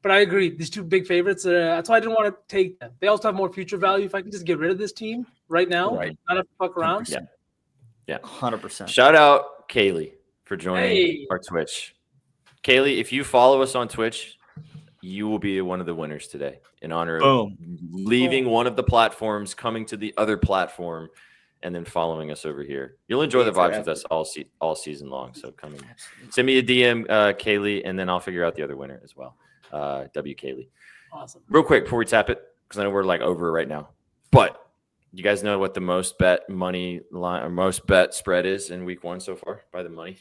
But I agree. These two big favorites, that's why I didn't want to take them. They also have more future value. If I can just get rid of this team right now, not have to fuck around. 100%. Yeah, 100%. Shout out Kaylee for joining our Twitch. Kaylee, if you follow us on Twitch, you will be one of the winners today in honor of leaving one of the platforms, coming to the other platform, and then following us over here. You'll enjoy the vibes with us all season long. So come in. Send me a DM, Kaylee, and then I'll figure out the other winner as well. W. Kaylee. Awesome. Real quick before we tap it, because I know we're like over right now, but you guys know what the most bet money line or most bet spread is in week 1 so far by the money?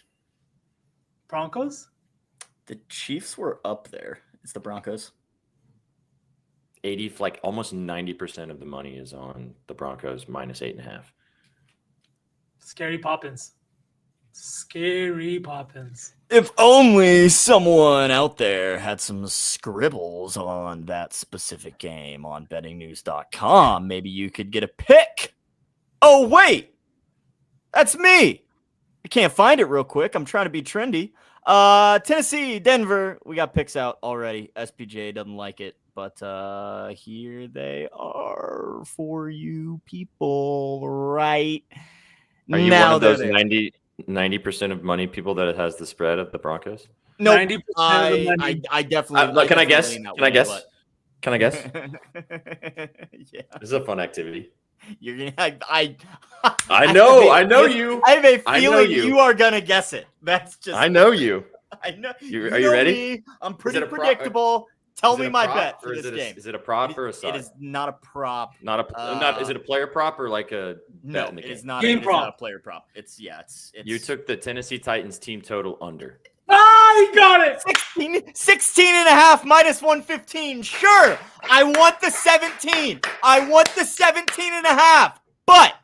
Broncos? The Chiefs were up there. It's the Broncos. 80, like almost 90% of the money is on the Broncos minus 8.5. Scary Poppins. Scary Poppins. If only someone out there had some scribbles on that specific game on bettingnews.com, maybe you could get a pick. Oh, wait. That's me. I can't find it real quick. I'm trying to be trendy. Tennessee, Denver. We got picks out already. SPJ doesn't like it, but here they are for you people right Are you now. one of those 90% of money people that it has the spread of the Broncos? No, 90% of the money. I definitely. Can I guess? Can I guess? But... Can I guess? Yeah, This is a fun activity. you're gonna. I know you. I have a I know feeling you. you are gonna guess it. That's just. I know you. I know. Are you know ready? me. I'm pretty it a prop- predictable. Tell Is it me a my prop, bet or for is this it game. Is it a prop or a side? It is not a prop. Not. Is it a player prop or like a No, bet in the it game? is not. Game It is prop. not a player prop. It's. You took the Tennessee Titans team total under. He got it. 16 and a half minus 115. Sure. I want the 17. I want the 17 and a half. But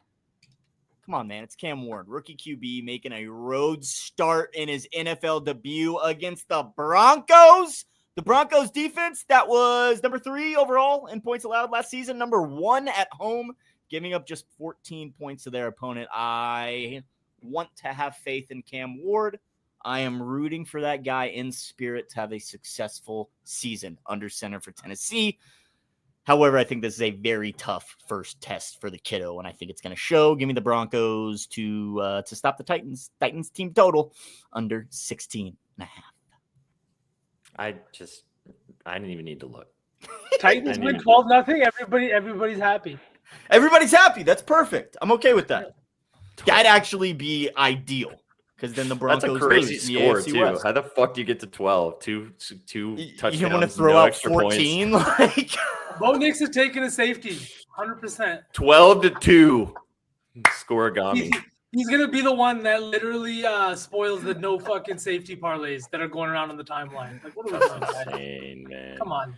come on, man. It's Cam Ward, rookie QB, making a road start in his NFL debut against the Broncos. The Broncos defense that was number 3 overall in points allowed last season, number 1 at home, giving up just 14 points to their opponent. I want to have faith in Cam Ward. I am rooting for that guy in spirit to have a successful season under center for Tennessee. However, I think this is a very tough first test for the kiddo, and I think it's going to show. Give me the Broncos to stop the Titans. Titans team total under 16 and a half. I didn't even need to look. Titans win 12-0. Everybody's happy. Everybody's happy. That's perfect. I'm okay with that. That'd actually be ideal. Because then the Broncos That's a crazy lose in score the AFC too. West. How the fuck do you get to 12? Two touchdowns. You want to throw no out extra 14? points. Like Bo Nix is taking a safety, 100%. 12-2. Scoregami. He's gonna be the one that literally spoils the no fucking safety parlays that are going around on the timeline. Like, what are we doing, guys? Insane, man. Come on.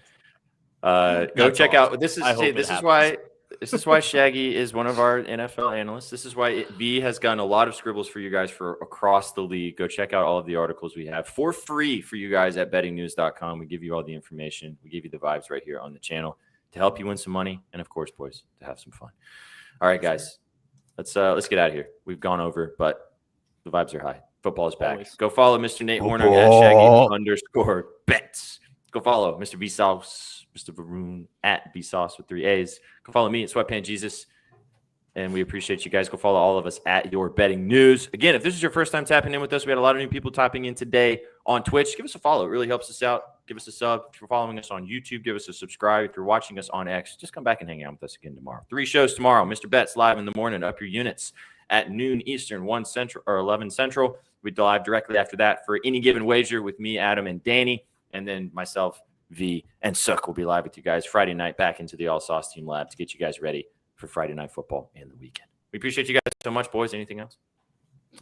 Go That's check awesome. out. This I hope it is happens. This is why Shaggy is one of our NFL analysts. This is why V has gotten a lot of scribbles for you guys for across the league. Go check out all of the articles we have for free for you guys at bettingnews.com. We give you all the information. We give you the vibes right here on the channel to help you win some money. And of course, boys, to have some fun. All right, guys, let's get out of here. We've gone over, but the vibes are high. Football is back. Always. Go follow Mr. Nate Warner at Shaggy_bets. Go follow Mr. Vsauce, Mr. Varun at Vsauce with 3 A's. Go follow me at Sweatpant Jesus. And we appreciate you guys. Go follow all of us at Your Betting News. Again, if this is your first time tapping in with us, we had a lot of new people tapping in today on Twitch. Give us a follow. It really helps us out. Give us a sub. If you're following us on YouTube, give us a subscribe. If you're watching us on X, just come back and hang out with us again tomorrow. 3 shows tomorrow. Mr. Betts live in the morning. Up your units at noon Eastern, 1 Central or 11 Central. We live directly after that for Any Given Wager with me, Adam, and Danny. And then myself, V, and Suk will be live with you guys Friday night back into the All Sauce Team Lab to get you guys ready for Friday Night Football and the weekend. We appreciate you guys so much, boys. Anything else?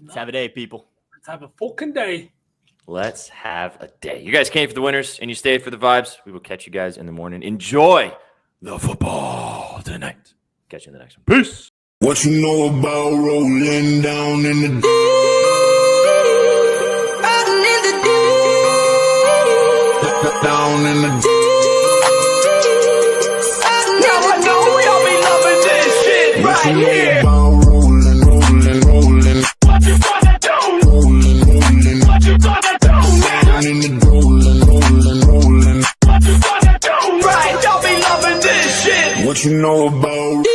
Let's have a day, people. Let's have a fucking day. Let's have a day. You guys came for the winners and you stayed for the vibes. We will catch you guys in the morning. Enjoy the football tonight. Catch you in the next one. Peace. What you know about rolling down in the deep? Down in the deep. Now I know y'all be loving this shit right here. Rolling, rolling, rolling. What you gonna do? Rolling, rolling. What you gonna do? Down in the rolling, rolling, rolling. What you gonna do? Right, y'all be loving this shit. What you know about